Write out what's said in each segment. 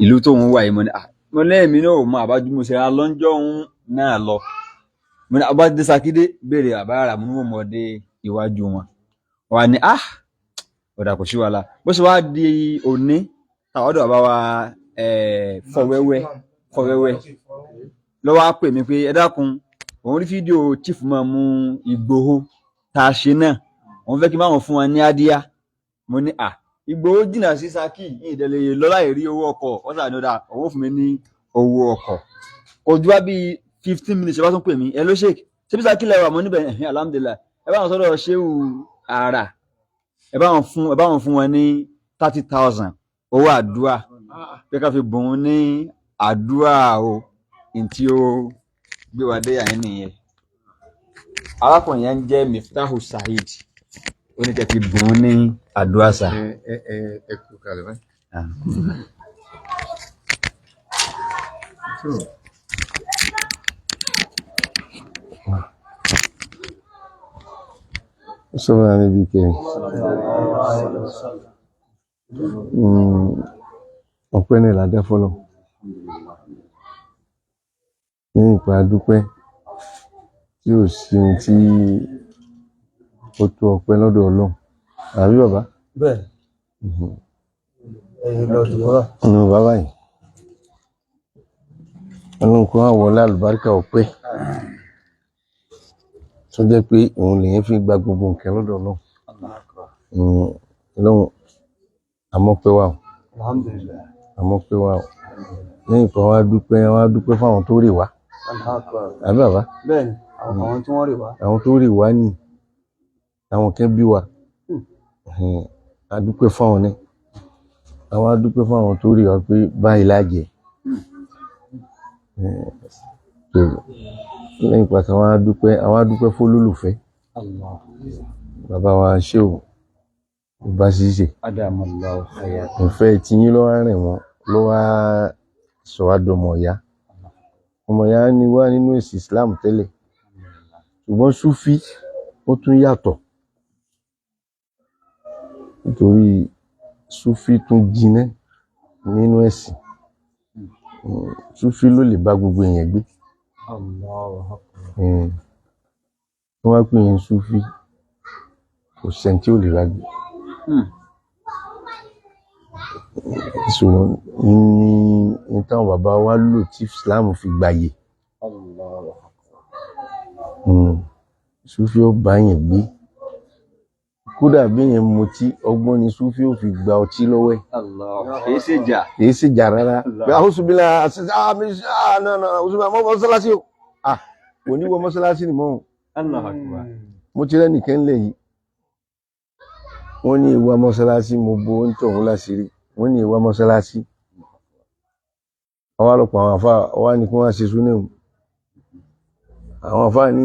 ìlú tó ń wà yìí mo lẹ́ẹ̀mí náà ò mọ àbájú mo ṣe ra lọ́njọ́ òun náà lọ mo ní abá dé Sakídé béèrè àbára mo ní mo mọ̀ dé iwájú wọn wà ní ọ̀dà kò sí wàhálà bó ṣe wá di òní táwọn ọ̀dọ̀ bàbá wa Fọwẹ́wẹ́ lọ́wọ́ á pè mí pé ẹ dákun òun rí fídíò chief máa mú Ìgbòho tá a ṣe náà òun fẹ́ kí n bá wọn fún wọn ní ádíyá mo ní Ìgbòho jìnnà sí Ṣakí ìdẹ̀lẹ̀ lọ́lá ìrí owó ọkọ̀ ọ̀sà ní ọ̀dà òun fún mi ní owó ọkọ̀ kò ju wá bíi 15 minutes ṣe bá tún pè mí ẹ ló ṣèkì ṣé bí Ṣakí lẹ́wà mo níbẹ̀ alhamdulillah ẹ bá wọn sọ́dọ̀ ṣéwù àrà ẹ bá wọn fún wọn ní 30,000 owó àdúrà pé ká fi bùn ún ní àdúrà o ntí ó gbé wa dé àyín nìyẹn arákùnrin yẹn ń jẹ́ Miftahu Saheed ó ní kẹ́ fi bùn ún ní àdúrà sá. ẹ kú kalẹ̀ báyìí. Sọ́wọ́n á níbi kẹrin. Ọpẹ́ ní ìlàdá fọlọ́. Ní ìpa dúpẹ́ tí ò sí ohun tí ó tó ọpẹ́ lọ́dọ̀ Ọlọ́run. Àbí bàbá? Bẹ́ẹ̀. Ẹ̀yin lọ dùkọ́rà. Ọ̀nà bàbá yìí. Ọlọ́run kó wá wọlé àlùbáríkà ọpẹ́. Tó jẹ́ pé òun lèyẹn fi gba gbogbo nǹkan lọ́dọ̀ Ọlọ́run. Ọlọ́run àmọ́pẹ́ wà o. Alhamdulillah. Àmọ́pẹ́ wà o. Lẹ́yìn kan wá dúpẹ́ fáwọn tó rè wá. Àbí bàbá? Bẹ́ẹ̀ni, àwọn tí wọ́n rè wá. Àwọn tó rè wá ni àwọn kan bí wa. A dúpẹ́ fáwọn ní. Àwọn a dúpẹ́ fáwọn tó rè wá pé báyìí lájẹ. Lẹ́yìn pàtàkì àwọn a dúpẹ́ fólólùfẹ́. Bàbá wa ṣé o bá ṣíṣe. Ìfẹ́ tí yín ló wá rìn wọ́n ló wá sọ wá dọmọ ìyá. Ọmọ ìyá ni wá nínú ẹ̀sìn Islam tẹ́lẹ̀. Ṣùgbọ́n Súfí ó tún yàtọ̀. Nítorí Súfí tún jinná nínú ẹ̀sìn. Súfí ló lè bá gbogbo èèyàn gbé. Wọ́n wá pè yín Súfí kò sẹ́ni tí ò lè bá gbé. Ìṣòro ní táwọn bàbá wa lò tí Islam fi gbàyè. Súfí ó bá yẹn gbé. Kódà bí yẹn mutí ọgbọ́n ni Súfí ó fi gba ọtí lọ́wọ́ ẹ̀. Kìí ṣe jà rárá. Bí ahúsùbílà mọ́ mọ́sálásí o. Kò ní wọ mọ́sálásí ni mọ́. Mo ti rẹ́nìkan lẹ̀ yìí. Wọ́n ní ìwà mọ́sálásí mo bo ń tọ̀ wọ́n láṣìírí. Wọ́n ní ìwà mọ́sálásí. Àwọn ọlọ́pàá àwọn àfáà wá ní kí wọ́n ṣe súnà. Àwọn àfáà ní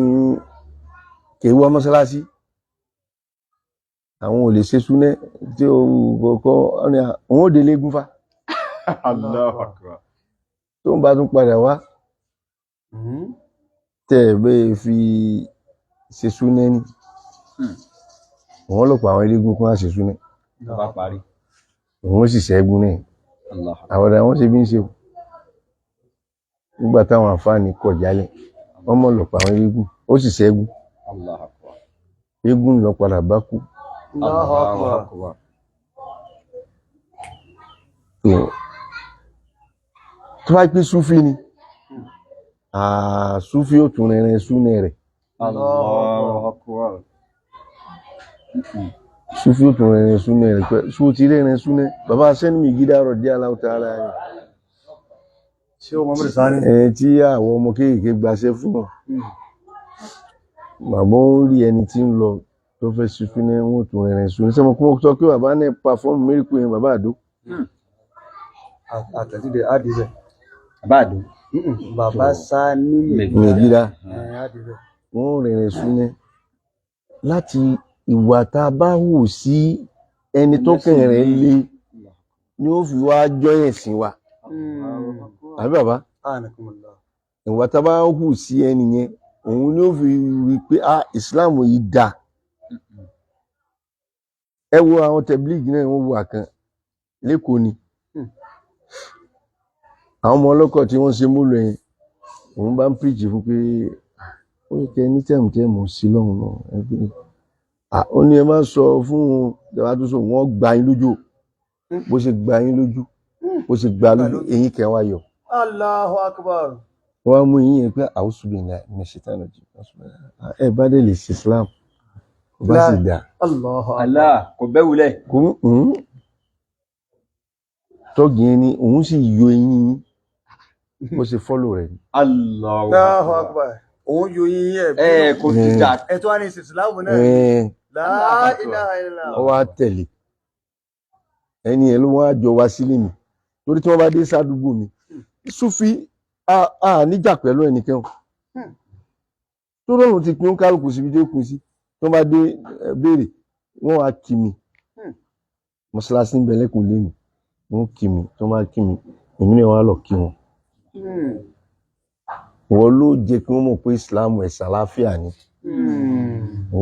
kì í wá mọ́sálásí. Àwọn ò lè ṣe súnà tí ó kọ́kọ́ òun ó délé gúnfà. Tó ń bá tún padà wá tẹ̀ bẹ́ẹ̀ fi ṣe súnà ní. Wọ́n ọlọ́pàá àwọn eléégún kí wọ́n ṣe súnà. Òun ó sì ṣẹ́gun náà. Àwọn ọ̀dà wọn ṣe bí ń ṣe o. Nígbà táwọn àfáàní kọ̀ jálẹ̀ wọ́n mọ̀ lọ̀pọ̀ àwọn eégún ó sì ṣẹ́gun. Eégún lọ padà bá kú. Tó bá pé Súfí ni Súfí ó tún rẹ̀rẹ̀ súnà rẹ̀. Súfí ó tún rẹ̀rẹ̀ súnà rẹ̀ pẹ́ Sú ti rẹ̀rẹ̀ súnà bàbá sẹ́ni mi gídá rọ̀ díẹ̀ aláwọ̀ta ara rẹ̀. Ṣé o mọ̀ sáré? Tí àwọn ọmọ kéèkéé gbaṣẹ́ fún wọn. Bàbá ó rí ẹni tí ń lọ tó fẹ́ ṣífí ní wọ́n tún rẹ̀rẹ̀ súnà. Ṣé mo kún sọ pé bàbá náà pàfọ́ọ̀mù mẹ́rìkù yẹn bàbá Àdó? Àtẹ̀jídé àdìbẹ̀. Bàbá Àdó. Bàbá sá ní Mẹ̀gídá. Wọ́n rẹ̀rẹ̀ súnà láti ìwà tá a bá hù sí ẹni tó kẹ̀rẹ̀ lé ni ó fi wá jọ́yẹ̀ sí wa. Àbí bàbá? Ìwà tá a bá hù sí ẹni yẹn òun ni ó fi rí pé Islam yìí dá. Ẹ wo àwọn tẹ̀blíìgì náà wọ́n wà kan lẹ́kọ̀ọ́ ni. àwọn ọmọ ọlọ́kọ̀ tí wọ́n ṣe múlò yẹn òun bá ń píríjì fún pé ó yẹ kẹ́ ní tẹ̀mùtẹ̀mù sí lọ́hùn náà ẹgbẹ́ ó ní ẹ má sọ fún ìjọba tó sọ wọ́n gba yín lójú bó ṣe gba yín lójú bó ṣe gba lójú eyín kẹwàá yọ. Allahu Akbar. wọ́n á mú eyín yẹn pé àwùsùbí ní ṣètàn ọjọ́ ẹ bá dé lè ṣe Islam kò bá sì dà. Allahu Akbar. Allah kò bẹ́wulẹ̀. tọ́gì yẹn ni òun sì yọ eyín yín bó ṣe fọ́lò rẹ̀ ni. Allahu Akbar. òun yọ eyín kò ti dà. ẹ tó wá ní ìsìláàmù náà. La ilaha illallah. ó wá tẹ̀lé ẹni ẹ̀ ló wá jọ wá sílé mi torí tí wọ́n bá dé sádùúgbò mi Súfì níjà pẹ̀lú ẹnìkan tó rọrùn ti pín kálukú síbi tó kù sí tí wọ́n bá dé béèrè wọ́n wá kí mi mọ́ṣáláṣí ń bẹ lẹ́kùn lé mi wọ́n kí mi tí wọ́n bá kí mi èmi náà wá lọ kí wọn. wọ́n ló jẹ́ kí wọ́n mọ̀ pé Islam ẹ̀sìn àlàáfíà ni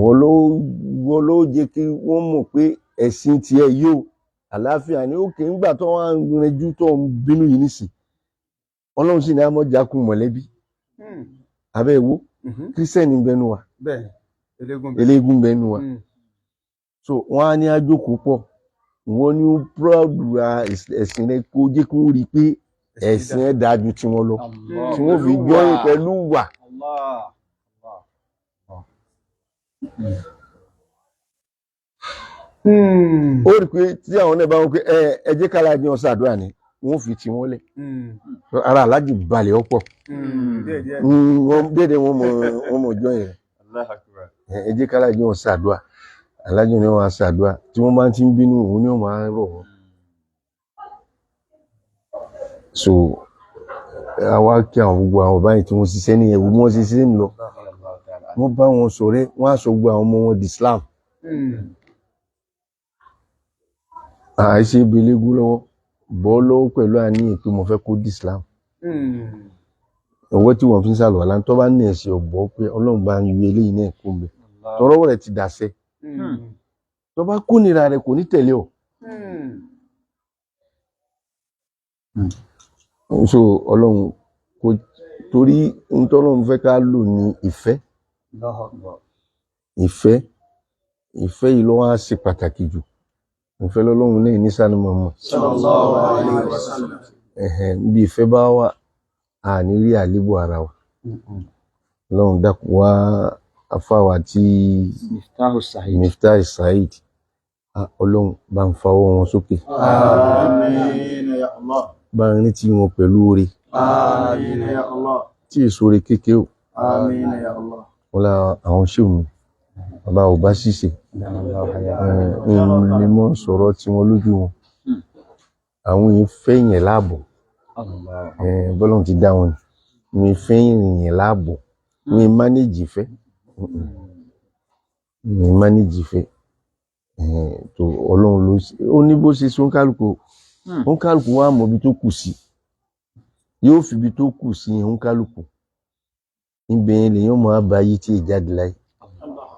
wọ́n ló jẹ́ kí wọ́n mọ̀ pé ẹ̀sìn tiẹ̀ yóò àlàáfíà ni ó kì í gbà tó wọ́n ń rẹjú tó ń bínú yìí nísìn Ọlọ́run sì ní amọ́jákun mọ̀lẹ́bí abẹ́ ìwó kírísítẹ́nì ń bẹnu wa eléégún bẹnu wa so wọ́n á ní àjókòó pọ̀ wọ́n ní proud ẹ̀sìn rẹ kó jẹ́ kó rí i pé ẹ̀sìn ẹ̀ dájú tí wọ́n lọ tí wọ́n fi jọyìn pẹ̀lú wà. ó rí i pé tí àwọn náà bá wọn pé ẹ jẹ́ ká láàjì wọn ṣàdúrà ni wọ́n fi tí wọ́n lẹ̀ ara aláàjì balẹ̀ ọ̀pọ̀ déédéé wọ́n mọ̀ jọyìn rẹ̀ ẹ jẹ́ ká láàjì wọn ṣàdúrà aláàjì ni wọ́n ṣàdúrà tí wọ́n bá ti ń bínú òun ni wọ́n máa ń rọ̀ wọ́n. so àwa kí àwọn gbogbo àwọn báyìí tí wọ́n ṣiṣẹ́ ní ẹ̀wù wọ́n ṣiṣẹ́ ń lọ wọ́n bá wọn ṣọ̀rẹ́ wọ́n á sọ gbogbo àwọn ọmọ wọn di Islam àìṣe ìbílẹ̀gún lọ́wọ́ bọ́ lọ́wọ́ pẹ̀lú àníyàn pé mo fẹ́ kó di Islam ọwọ́ tí wọ́n fi ń sàlọ̀ àlá tó bá ní ẹ̀sìn ọ̀bọ̀ pé Ọlọ́run bá ń yọ eléyìí náà kó mbẹ tọrọwọ́ rẹ̀ ti dàṣẹ tó bá kó nira rẹ̀ kò ní tẹ̀lé ọ. so Ọlọ́run kò torí ntọ́lọ́run fẹ́ ká lò ní ìfẹ́ yìí ló wá ṣe pàtàkì jù ìfẹ́ lọ́lọ́run lẹ́yìn ní sani mọ̀mọ́ sallallahu alaihi wasallam. bí ìfẹ́ bá wà á ní rí àlébù ara wa Ọlọ́run dákun wá afáwà tí Miftahu Saheed Ọlọ́run bá ń fawọ́ wọn sókè Àmín ya Allah. bá ń rántí wọn pẹ̀lú oore Àmín ya Allah. tí èso oore kékeré o Àmín ya Allah. wọn la àwọn ṣéwù mi bàbá ò bá ṣìṣe ní mọ́ sọ̀rọ̀ tí wọ́n lójú wọn àwọn yìí fẹ́yìn láàbọ̀ bọ́lọ́run ti dá wọn ní fẹ́yìn láàbọ̀ ní mánéjì fẹ́ ní mánéjì fẹ́ tó Ọlọ́run ló ṣe ó ní bó ṣe sún kálukú wá mọ̀ ibi tó kù sí yóò fi ibi tó kù sí ń kálukú níbẹ̀ yẹn lèyàn máa bá yí tí ìjáde láyé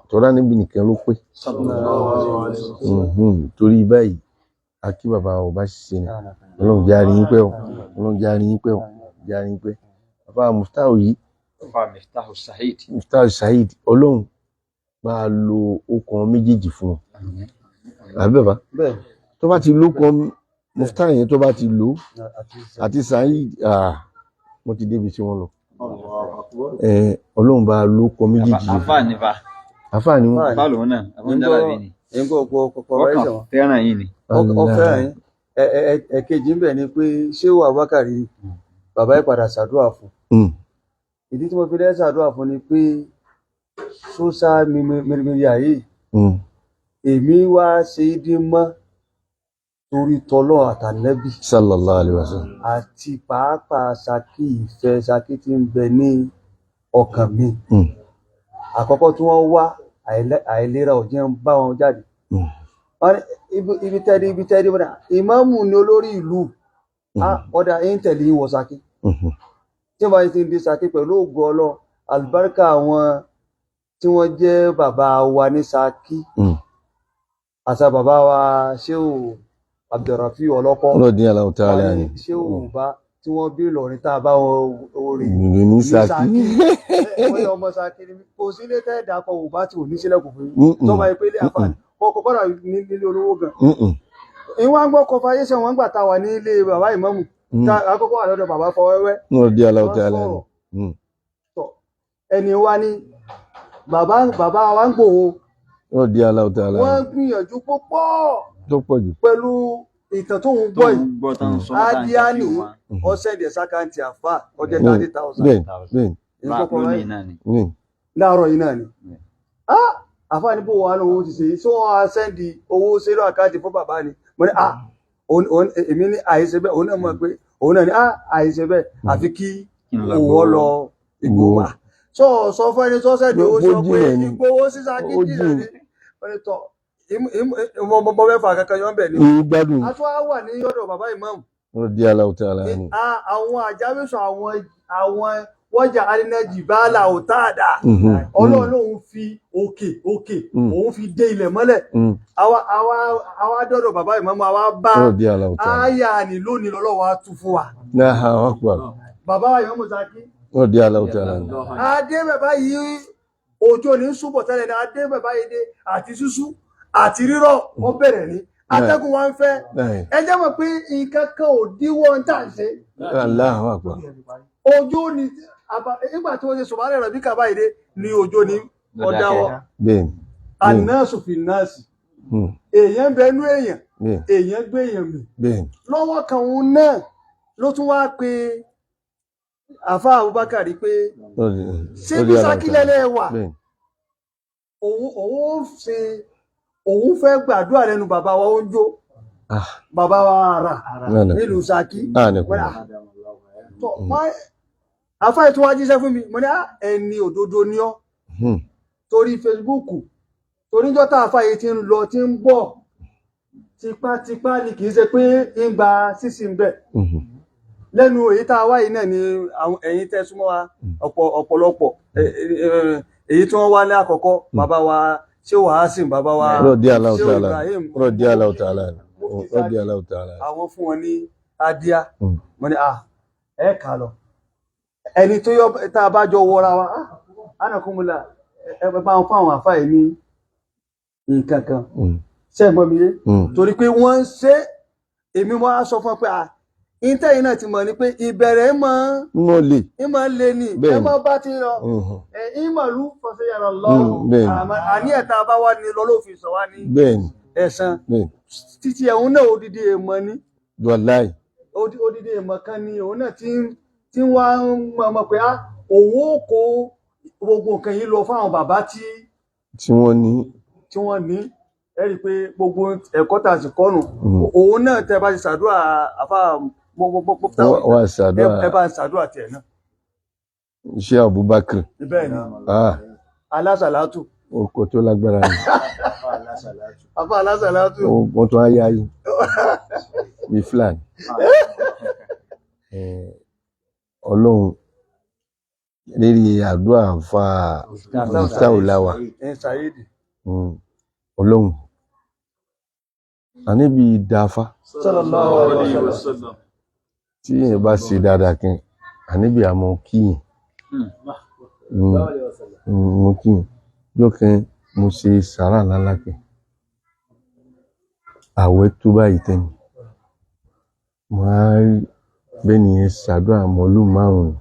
tọ́lá níbi nìkan ló pé torí báyìí akí bàbá ọba ṣiṣẹ́ ni Ọlọ́run jẹ́ àríyìn pẹ́ ọ̀ Ọlọ́run jẹ́ àríyìn pẹ́ ọ̀ jẹ́ àríyìn pẹ́ bàbá Muftahu yìí Miftahu Saheed Ọlọ́run bá a lo okùn méjèèjì fún wọn àbí bàbá tó bá ti lókun Muftahu yẹn tó bá ti lò àti Saheed wọ́n ti débi tí wọ́n lọ Ọlọ́run bá a lókun méjèèjì àfáà ni wọn. àfáà lòun náà àwọn ń dára bí ni. ọkàn fẹ́ràn yìí ni. ọfẹ́ràn yìí ẹ̀kejì ń bẹ̀ ni pé ṣé wà Abubakar bàbá yìí padà ṣàdúrà fún. ìdí tí mo fi dẹ́ ṣàdúrà fún ni pé sọ́sà mìrìmìrì ayé èmi wá ṣe é dín mọ́ torí tọ́lọ́ àtànẹ́bì. sallallahu alaihi wasallam. àti pàápàá Ṣakí ìfẹ́ Ṣakí tí ń bẹ ní ọkàn mi. àkọ́kọ́ tí wọ́n wá àìlera ò jẹ́ ń bá wọn jáde. ibi tẹ́rí bọ́dà ìmáàmù ni olórí ìlú ọ̀dà ẹ̀yìn tẹ̀lé wọ Ṣakí. tí wọ́n bá ti ń di Ṣakí pẹ̀lú ògo Ọlọ́run àlùbáríkà àwọn tí wọ́n jẹ́ bàbá wa ní Ṣakí àṣà bàbá wa Ṣéhù Abdulrafi Ọlọ́kọ́ radiyallahu ta'ala anhu Ṣéhù bá tí tí wọ́n bí Ìlọrin tá a bá wọn orí ìrìn ní Ṣakí. wọ́n yọ ọmọ Ṣakí ni kò sí ilé tẹ́ẹ̀dá kọ ò bá ti ò ní sílẹ̀kùn fún yín tọ́ba ìpele àfààní kọ́kọ́ kọ́dà nílé olówó gan. ìwọ̀n gbọ́ confirmation wọn gbà tá a wà ní ilé bàbá ìmámù tá àkọ́kọ́ wà lọ́dọ̀ bàbá Fọwẹ́wẹ́. wọ́n di aláwọ̀ tí a lẹ́nu. ẹni wa ní bàbá wa ń gbòho. wọ́n di aláwọ̀ tí a lẹ́nu. wọ́n gbìyànjú púpọ̀ tó pọ̀ jù. pẹ̀lú ìtàn tó ń gbọ́ yìí adíánì ọ̀sẹ̀ ìdẹ̀ sákàǹtì àfà ọjọ́ 30,000. bẹ́ẹ̀ láàárọ̀ yìí náà ni àfà ní bó wà ní owó ti ṣe tí wọ́n á sẹ́ndì owó sẹ́rọ àkáǹtì fún bàbá ni mo ní èmi ní àìṣe bẹ́ẹ̀ òun náà mọ̀ pé òun náà ní àìṣe bẹ́ẹ̀ àfi kí òwò lọ Ìgbòho sọ fún ẹni tó sẹ́ndì owó sọ pé Ìgbòho sísá kíkì rẹ̀ ni wọ́n ní tọ́ mo mẹ́fà kankan yọ̀ ń bẹ̀ ni a tún á wà ní ọ̀dọ̀ bàbá ìmáàmù. wọ́n di aláwọ̀ tí a lẹ́nu. àwọn àjáwéṣọ àwọn wọ́jà alínẹ́jì báàlà òtáàdà ọlọ́run lòun fi òkè òun fi dé ilẹ̀ mọ́lẹ̀ àwa dọ́dọ̀ bàbá ìmáàmù àwa bá ááyà ní lónìí lọ́lọ́wọ́ á tú fún wa. bàbá ìmáàmù Ṣakí. wọ́n di aláwọ̀ tí a lẹ́nu. adé bàbá yìí òjò ní súbọ̀ tẹ́lẹ̀ ní adé bàbá yìí dé àti ṣúṣú àti rírọ̀ wọ́n bẹ̀rẹ̀ ní atẹ́gùn wa ń fẹ́ ẹ jẹ́ mọ̀ pé nǹkan kan ò díwọ́ ń tà ṣe. òjò ni nígbà tí wọ́n ṣe sọ̀bálẹ̀ rẹ̀ bí kàbá ìdé ni òjò ni ọ̀dáwọ́ ànásùfin náàsì èèyàn bẹnu èèyàn gbé èèyàn mi lọ́wọ́ kan òun náà ló tún wá pé àfá Abubakar pé ṣé bí Ṣakí lẹ́lẹ́ wà òun fẹ́ gbàdúrà lẹ́nu bàbá wa ó ń jó bàbá wa ara nílùú Ṣakí àfá ètò wá jíṣẹ́ fún mi mo ní ẹni òdodo ní ọ́ torí Facebook torí jọ́ta àfá yìí ti ń lọ tí ń bọ̀ tipátipá ni kìí ṣe pé ń gba sísì ń bẹ̀ lẹ́nu èyí tá a wá yìí náà ni ẹ̀yin tẹ́ súnmọ́ wa ọ̀pọ̀lọpọ̀ èyí tí wọ́n wá ní àkọ́kọ́ bàbá wa ṣé wàá sìn bàbá wa rọ̀dí aláwọ̀ tààlà àwọn fún wọn ní adíá mo ní ẹ kà lọ ẹni tó yọ tá a bá jọ wọra wa ánàkúnmùlà ẹ bá ń fún àwọn àfáà ní nǹkan kan ṣe mọ́ mi yé torí pé wọ́n ń ṣe èmi wọ́n á sọ fún ọ pé ìtẹ́yìn náà ti mọ̀ ní pé ìbẹ̀rẹ̀ ìmọ̀ lè ní ẹmọ́ bá ti lọ ìmọ̀lú fọ́sẹ̀yàrá lọ́rùn àní ẹ̀ta bá wá ní lọ́lọ́fin sọ wá ní ẹ̀san títí ẹ̀hún náà odidi èèmọ̀ ní odidi èèmọ̀ kan ní òun náà tí wá ń mọ̀ pé òun ó kó gbogbo nǹkan yìí lọ fáwọn bàbá tí wọ́n ní ẹ̀rí pé gbogbo ẹ̀kọ́ tà sí kọ́nù òun náà tẹ́ bá ti ṣàdúrà àfáà ẹ bá ń ṣàdúrà tiẹ̀ náà. Iṣẹ́ Abubakar. Bẹ́ẹ̀ ni alásàlátù. Oko tó lágbára ni. Àfá alásàlátù. Wọ́n tún á yá yìí. Bí Fúlàní. Ọlọ́run lérí àdúrà fa ìsáòláwà. Ọlọ́run. Àníbi ìdáfá. Sallallahu alaihi wasallam. Tí èèyàn bá ṣe dáadáa kí àníbi àmọ́ kíyìn mo kíyìn lókè mo ṣe sàárà lálákẹ́ àwẹ̀ tó báyìí tẹ́mi mo á bẹ́ni yẹn ṣàdúrà mọ́lú márùn-ún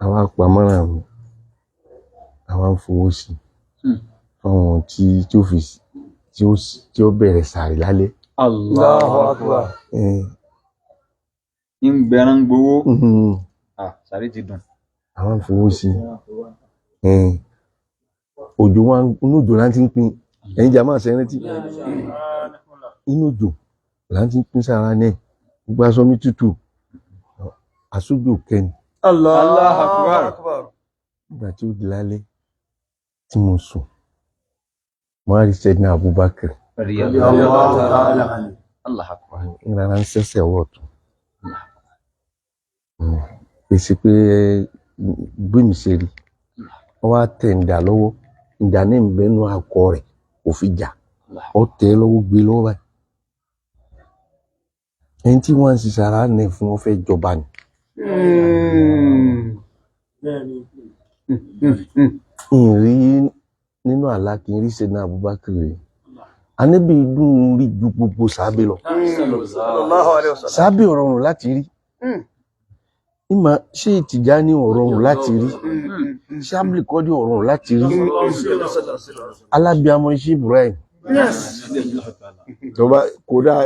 àwọn apamọ́ra mi àwọn fowó sí fáwọn tí ó bẹ̀rẹ̀ sàárì lálẹ́. Allahu Akbar. ń gbẹran gbowó sàárì ti dùn. àwọn fowó sí òjò wa inú òjò láti ń pín ẹ̀yin jà máa ṣẹ́rántí inú òjò láti ń pín sára náà gbogbo aṣọ mi tútù àsójò kẹni. Allahu Akbar. nígbà tí ó di lálẹ́ tí mo sùn mo á rí Sayyidina Abubakar. Allah Akbar. ìrànà ń ṣẹ̀ṣẹ̀ ọwọ́ ọ̀tún. Èsì pé bí mi ṣe rí wọ́n wá tẹ̀ ǹdà lọ́wọ́ ǹdà ní ìbẹ́nu akọ rẹ̀ kò fi jà ó tẹ̀ lọ́wọ́ gbé lọ́wọ́ báyìí ẹni tí wọ́n ń ṣe sàrà ní fún wọn fẹ́ jọba ni. ìrí nínú àlá kí n rí Sayyidina Abubakar rẹ̀ Ànábì dùn rí ju gbogbo sàábé lọ. Sàábé ọ̀rọ̀rùn láti rí. Ìmọ̀ ṣé Tìjání ọ̀rọ̀rùn láti rí. Ṣé Abdulkadir ọ̀rọ̀rùn láti rí. Alábíàmọ Iṣẹ́ Ibrahim. Tọ́ba kò dáa.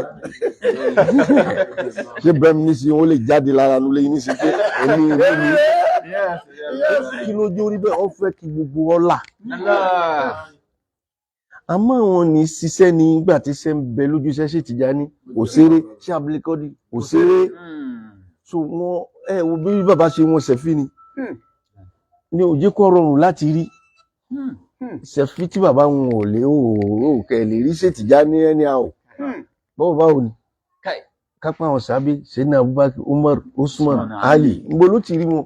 Ṣé Ibrahim ní sí wọ́n lè jáde lára nulẹ̀ yìí ní sí pé ẹni ìlú mi. Kí ló dé orí bẹ́ẹ̀ ọ fẹ́ kí gbogbo ọlá. Àmọ́ àwọn ní ṣiṣẹ́ nígbà tí ṣe ń bẹ lójú iṣẹ́ Ṣé Tìjání kò ṣeré Ṣé Abdulkadir kò ṣeré. So wọ́n wo bí bàbá ṣe wọn ṣẹ̀fí ni. Ní ó jẹ́ kó rọrùn láti rí. Ṣẹ̀fí tí bàbá wọn ò lè ó kẹ́ lè rí Ṣé Tìjání ẹni àwọ̀. Báwo ni? Kápá àwọn sàábé Sayyidina Abubakar, Umar, Usman, Ali. Níbo ló ti rí wọn?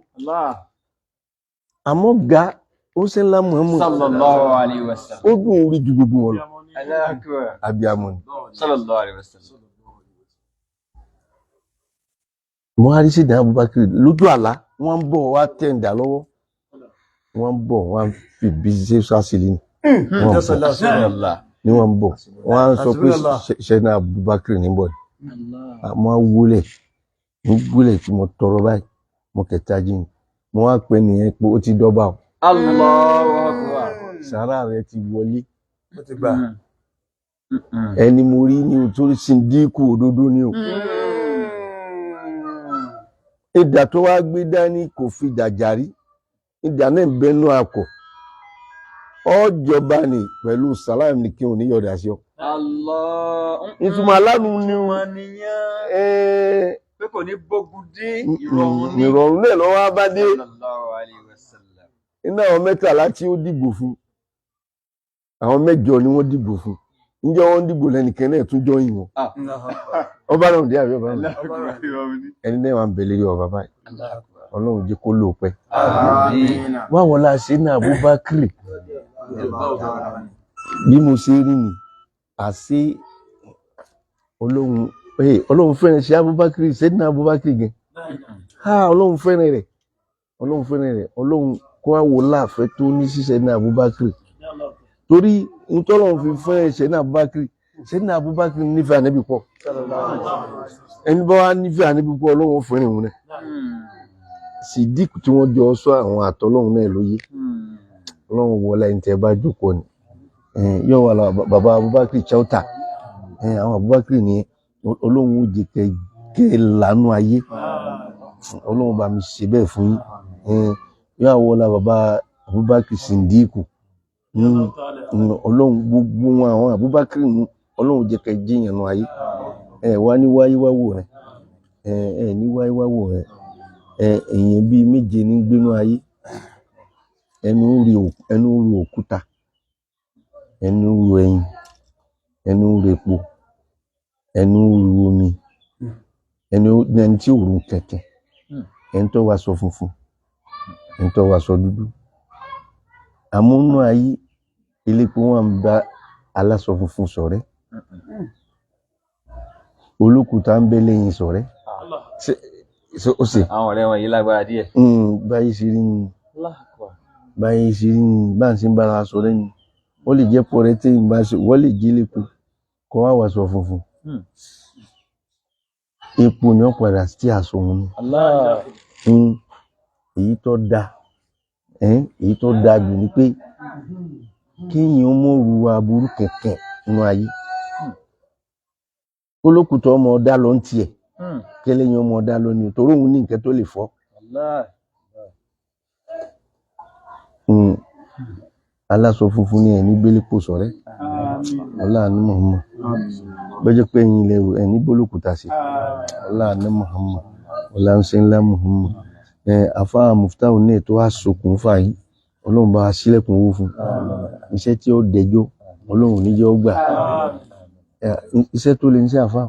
Àmọ́ ga ó ṣe ńlá Muhammad sallallahu alaihi wasallam. ó dùn orí ju gbogbo wọn lọ. Allahu akbar. Abiyamọ ni. Sallallahu alaihi wasallam. Mo wá rí Sayyidina Abubakar lójú àlá wọ́n ń bọ̀ wá tẹ̀ǹdà lọ́wọ́ wọ́n ń bọ̀ wọ́n fi bí ṣe sásìlì ni wọ́n ń bọ̀ wọ́n á sọ pé Sayyidina Abubakar níbọ̀ ni àmọ́ wúlẹ̀ tí mo tọrọ báyìí mo kẹta jí ni mo wá pè nìyẹn pé ó ti dọ́bà o. Allahu akbar. Sàárà rẹ ti wọlé ẹni mo rí ní o tó Síndíkù òdodo ni o. Ìdà tó wá gbé dání kò fi dàjàrí ìdà náà bẹnu akọ ọjọba ni pẹ̀lú sàlámù ní kí n ò ní yọ̀dà sí ọ. Ìtumọ̀ aláàánú ni wọn nìyẹn. Pé kò ní bógun dé ìrọ̀rùn náà lọ́wọ́ bá dé. Iná àwọn 13 tí ó dìbò fún àwọn 8 ni wọ́n dìbò fún níjọ́ wọ́n dìbò lẹ́nìkan náà tún jọ yìn wọn. Ọba náà dé àbí ọba náà ẹni náà wà ń bẹ lérí ọba báyìí Ọlọ́run jẹ́ kó lò pẹ́. Wá wọlá Sayyidina Abubakar bí mo ṣe rí ni àṣé Ọlọ́run fẹ́ràn ṣe Abubakar Sayyidina Abubakar gan. Ọlọ́run fẹ́ràn rẹ̀ Ọlọ́run kó wá wò láàfẹ́ tó ní sí Sayyidina Abubakar torí ntọ́lọ́run fi fẹ́ràn Sayyidina Abubakar Sayyidina Abubakar nífẹ̀ẹ́ Ànábì pọ̀ ẹni bá wá nífẹ̀ẹ́ Ànábì pọ̀ Ọlọ́run fẹ́ràn òun náà. Sídíkù tí wọ́n jọ sọ àwọn àtọ́lọ́run náà lóye Ọlọ́run wọlé ẹni tẹ́ bá jókòó ni yóò wà lọ bàbá Abubakar Chauta àwọn Abubakar nìyẹn Ọlọ́run ó jẹ kẹ́ lánú ayé Ọlọ́run bá mi ṣe bẹ́ẹ̀ fún yín yóò wà lọ bàbá Abubakar Síndíkù Ọlọ́run gbogbo wọn àwọn Abubakar nù Ọlọ́run jẹ kẹ́ jíyàn nù ayé wá ní wáyé wáwò rẹ ní wáyé wáwò rẹ èèyàn bíi 7 ní gbénú ayé ẹnu rí òkúta ẹnu rí ẹyin ẹnu rí epo ẹnu rí omi ẹni tí ò rún kẹ̀kẹ́ ẹni tó wá sọ funfun ẹni tó wá sọ dúdú àmúnú ayé elépo wọn ń bá aláṣọ funfun ṣọ̀rẹ́ olókùúta ń bẹ lẹ́yìn ṣọ̀rẹ́ ó sì àwọn ọ̀rẹ́ wọn yìí lágbára díẹ̀. Báyìí ṣe rí ni bá ń ṣe ń bára sọ lẹ́yìn ó lè jẹ́ pọ̀ rẹ tí ń bá ṣe wọ́n lè jí lépo kọ́ wá wá sọ funfun epo ni wọ́n padà sí aṣọ wọn ni èyí tó da jù ni pé kéèyàn ó mọ̀ ru aburú kẹ̀kẹ́ nínú ayé olókùtọ̀ ọmọ ọ̀dá lọ ń tiẹ̀ kẹlẹ́yìn ọmọ ọ̀dá lọ ní torí òun ní nǹkan tó lè fọ́. Aláṣọ funfun ni ẹni gbélépo ṣọ̀rẹ́ ọláàánú Muhammad bẹ́jọ́ pé ẹ̀yin ilẹ̀ ẹni bólókùtà sí ọláàánú Muhammad ọláńṣẹ́ ńlá Muhammad àfáà Muftahu ní ètò àsokùn fàyí Ọlọ́run bá sílẹ̀kùn owó fún iṣẹ́ tí ó dẹjọ́ Ọlọ́run níjẹ́ ó gbà iṣẹ́ tó lè ní sí àfáà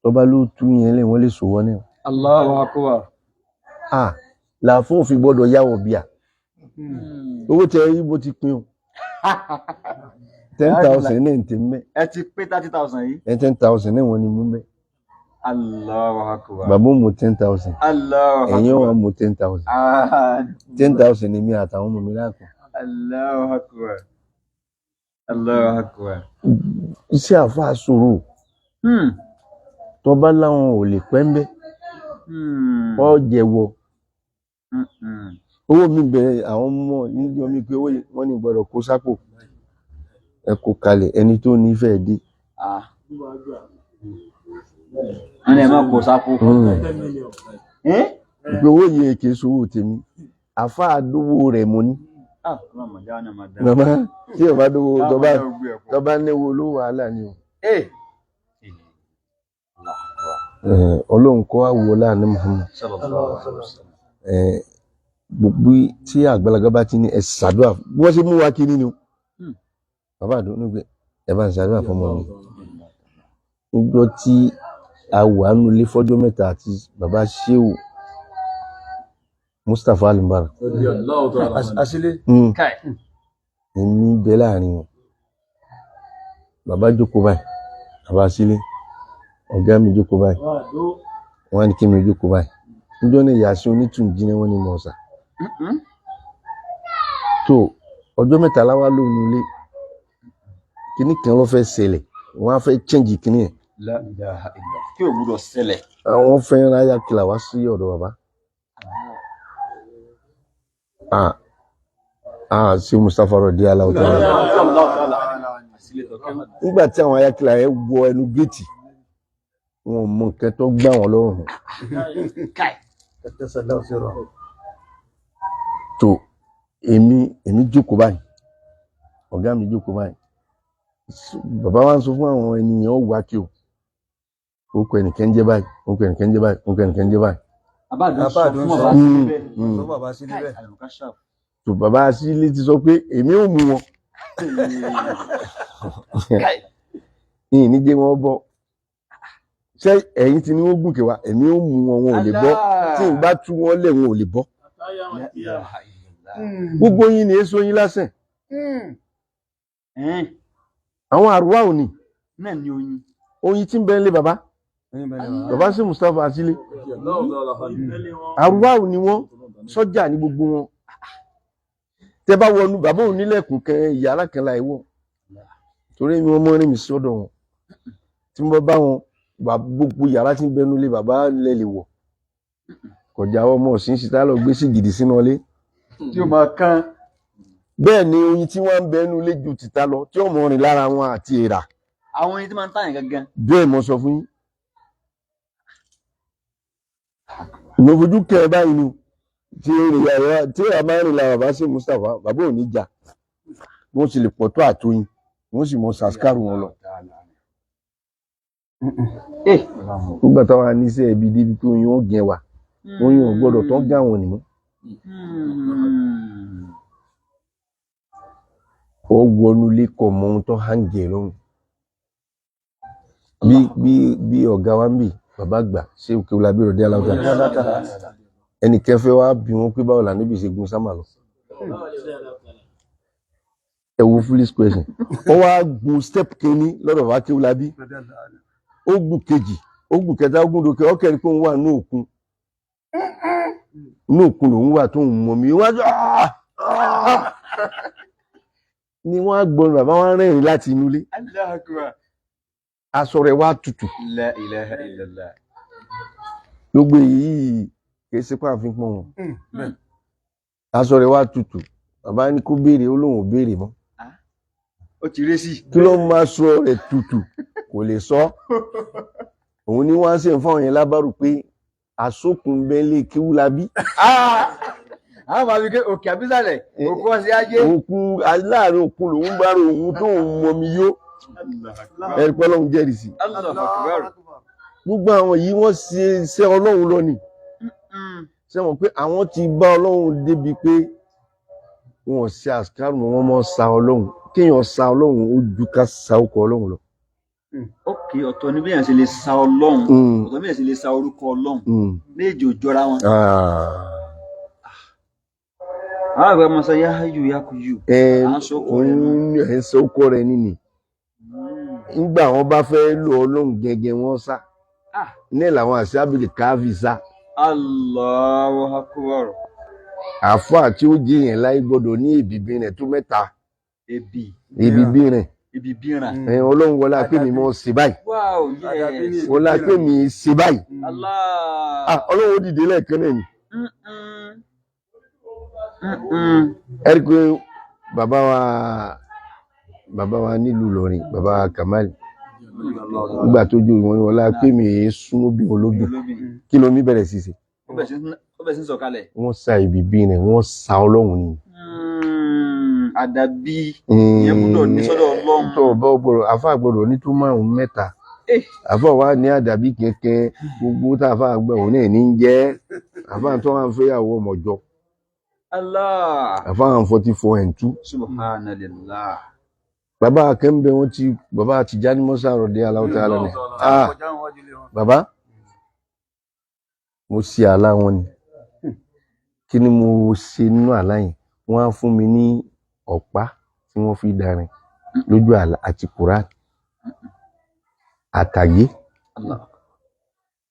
tọba ló tú yẹn lẹ wọ́n lè sòwọ́ náà. Allahu akbar. Làáfún òfin gbọ́dọ̀ yáwọ̀ bíà owó tẹ yí bó ti pín o 10,000 náà tẹ mẹ́. Ẹ ti pé 30,000 yìí. 10,000 náà wọ́n ni mú mẹ́. Allahu akbar. bàbá mu 10,000 Allahu akbar. ẹ̀yin wọn mu 10,000 10,000 ni mi àtàwọn ọmọ mi láàkọ. Allahu akbar. Allahu akbar. Iṣẹ́ àfáà ṣòro tó bá láwọn ò lè pẹ́ ń bẹ́ ọ jẹ́wọ́. Owó mi bẹ̀rẹ̀ àwọn ọmọ níbi omi pé owó wọ́n ní gbọ́dọ̀ kó sápò ẹ kó kalẹ̀ ẹni tó nífẹ̀ẹ́ dé. Wọ́n ní ẹ máa kó sápò. Pé owó yìí kìí sowó tèmi àfáà dówó rẹ̀ mo ní. Màmá tí ò bá dówó tó bá níwó olówó wàhálà ni o. Ọlọ́run kọ́ àwọ̀ láàrin Muhammad. Gbogbo tí àgbàlagbà bá ti ní ẹ ṣàdúrà bí wọ́n ṣe mú wa kiri ni o. Bàbá àdúgbò gbé ẹ bá ń ṣàdúrà fún ọmọ mi. Níjọ́ tí a wà nínú ilé fọ́jọ́ mẹ́ta àti bàbá Ṣéhù Mustapha Alimbara. Àṣìlẹ̀. Èmi bẹ láàrin wọn. Bàbá jókòó báyìí, bàbá Ṣílé, ọ̀gá mi jókòó báyìí, wọ́n á ní kí mi jókòó báyìí. Níjọ́ náà Yàsín Onítùnjí ni wọ́n ní mọ̀ ọ̀sà. Tó ọjọ́ mẹ́ta láwá lónìí ilé, kíní kan ló fẹ́ ṣẹlẹ̀, wọ́n á fẹ́ change kíní ẹ̀. Kí ò gbúdọ̀ ṣẹlẹ̀. Àwọn fẹ́ ráyà kìlà wá sí ọ̀dọ̀ bàbá. Ṣé Mustapha rọ̀ dí aláwọ̀ tó rẹ̀. Nígbà tí àwọn ayákìlà ẹ̀ wọ ẹnu géètì, wọn ò mọ nǹkan tó gbá wọn lọ́rùn. Tó èmi jókòó báyìí, ọ̀gá mi jókòó báyìí. Bàbá wa ń sọ fún àwọn ènìyàn ó wá kí o. Orúkọ ẹnìkan jẹ́ báyìí, orúkọ ẹnìkan jẹ́ báyìí, orúkọ ẹnìkan jẹ́ báyìí. Tó bàbá Ṣílé ti sọ pé èmi ò mú wọn. Ìyìn ní jẹ́ wọn bọ́. Ṣé ẹ̀yin ti ní wọ́n gùnkè wá, èmi ò mú wọn, wọn ò lè bọ́. Tí n bá tú wọn lẹ̀ wọn ò lè bọ́. Gbogbo yín ni èso yín lásán. Àwọn àrùwá ò ní. Oyin tí ń bẹ nílé bàbá. Bàbá sí Mustapha Ṣílé. Àrùwá ò ní wọ́n, sọ́jà ní gbogbo wọn. Tẹ́ bá wọnú bàbá ò nílẹ̀kùn kan yàrá kan láì wọ̀. Torí mi wọ́n mọ́ rìn mí sọ́dọ̀ wọn. Tí mo bá wọn gbogbo yàrá tí ń bẹ nílé bàbá lẹ lè wọ̀. Kọjá ọmọ ọ̀sìn ṣìtá lọ gbé sí gidi sínú ilé. Tí ó máa kán. Bẹ́ẹ̀ ni oyin tí wọ́n ń bẹ nílé ju tìta lọ tí ó mọ rìn lára wọn àti èèrà. Àwọn oyin tí máa ń tàyàn gangan. Bẹ́ẹ̀ mo sọ fún yín. Mo fojú kẹ́ ẹ báyìí ni tí a máa ń rìn lára bàbá sí Mustapha bàbá ò ní jà. Wọ́n sì lè pọ̀ tó àtòyìn wọ́n sì mọ sàskárù wọn lọ. Nígbà táwọn aníṣẹ́ ibi débi pé oyin ó gẹ wa oyin ò gbọ́dọ̀ tó gá wọn nìmú. Ó wọnú ilé kọ̀ mọ ohun tó hàǹgẹ̀ lọ́rùn. Bí ọ̀gá wa ń bì bàbá gbà ṣé òkè Ọlábí rọ̀ dé aláwọ̀ ẹnì kẹfẹ́ wa bí wọn pé báwo là níbi ìṣègùn sámà lọ. Ẹ wo foolish question. Ó wá gun step kínní lọ́dọ̀ wa kí Ọlábí. Ó gùn kejì, ó gùn kẹta, ó gùn dókè, ó kẹ́rin pé òun wà ní òkun. Ní òkun lòun wà tó ń mọ̀ mí. Ni wọ́n á gbọ́n bàbá wọn rẹ́rìn láti inú ilé. Aṣọ rẹ̀ wá tutù. La ilaha illallah. Gbogbo èyí kìí ṣe pé àfihàn wọn. Aṣọ rẹ̀ wá tutù. Bàbá ní kó béèrè ó lóun ò béèrè mọ́. Ó ti ré sí. Kí ló máa sọ rẹ̀ tutù? Kò lè sọ. Òun ni wọ́n á ṣe ń fáwọn yẹn lábàrú pé àsókùn bẹ́lẹ̀ kí Ọlábí. Àwọn máa fi ké òkè àbísàlẹ̀, òkú ọ̀sẹ̀ ajé. Òkun láàrin òkun lòun bá rò òun tó ń mọ mi yó. Ẹ̀rí pé Ọlọ́run jẹ́rìí sí. Gbogbo àwọn yìí wọ́n ṣe iṣẹ́ Ọlọ́run lọ ni. Ṣé mọ̀ pé àwọn ti bá Ọlọ́run débi pé wọn ṣe àṣkárù wọn mọ́ sa Ọlọ́run. Kéèyàn sa Ọlọ́run ó ju ká sa ọkọ̀ Ọlọ́run lọ. Ókè ọ̀tọ̀ ni bí èèyàn ṣe lè sa Ọlọ́run, ọ̀tọ̀ bí èèyàn ṣe lè sa orúkọ Ọlọ́run. Méjì ò jọra wọn. Àwọn àgbẹ̀ ọmọ sọ yá yù yá kú yù. Ẹ̀ ń sọ ọkọ rẹ̀ nínú. Nígbà wọn bá fẹ́ lò Ọlọ́run gẹ́gẹ́ wọn sá. ní làwọn àṣàbìlì káfí sá. Allahu akbar. Àfáà tí ó jẹ́ yẹn láì gbọ́dọ̀ ní èbìbí rẹ̀ tó mẹ́ta. Èbìbí rẹ̀. Ọlọ́run wọlá pé mi mọ̀ ṣe báyìí. Wow, yes. Wọlá pé mi ṣe báyìí. Allah. Ọlọ́run ó dìde lẹ́ẹ̀kan náà ni. Ẹ rí i pé bàbá wa nílùú Ìlọrin, bàbá wa Kamal, nígbà tó jó ìwọ̀n wọlá pé mi súnmọ́ bí ológun, kí ló mi bẹ̀rẹ̀ sí ṣe? Ó bẹ̀ sí sọ̀kalẹ̀. Wọ́n sa ìbìbí rẹ̀, wọ́n sa Ọlọ́run ni. Àdàbí ìyẹn gbọ́dọ̀ ní sọ́dọ̀ Ọlọ́run. Tó bá gbọ́dọ̀ àfáà gbọ́dọ̀ ní tó márùn-ún mẹ́ta. Àfáà wa ní àdàbí kẹ̀kẹ́ gbogbo tá àfáà gbẹ òun náà ní jẹ́. Àfáà tó wà ń fẹ́yàwó ọmọjọ. Allah. Àfáà 44 and 2. Subhanallah. Bàbá akẹ́mbẹ̀ wọn ti bàbá Tijani Musa rọ̀dé aláwọ̀tá alẹ́ ni. Bàbá mo ṣe àlá wọn ni. Kí ni mo ṣe nínú àlá yẹn? Wọ́n á fún mi ní ọ̀pá tí wọ́n fi darin lójú àlá àti Quran àtàyé.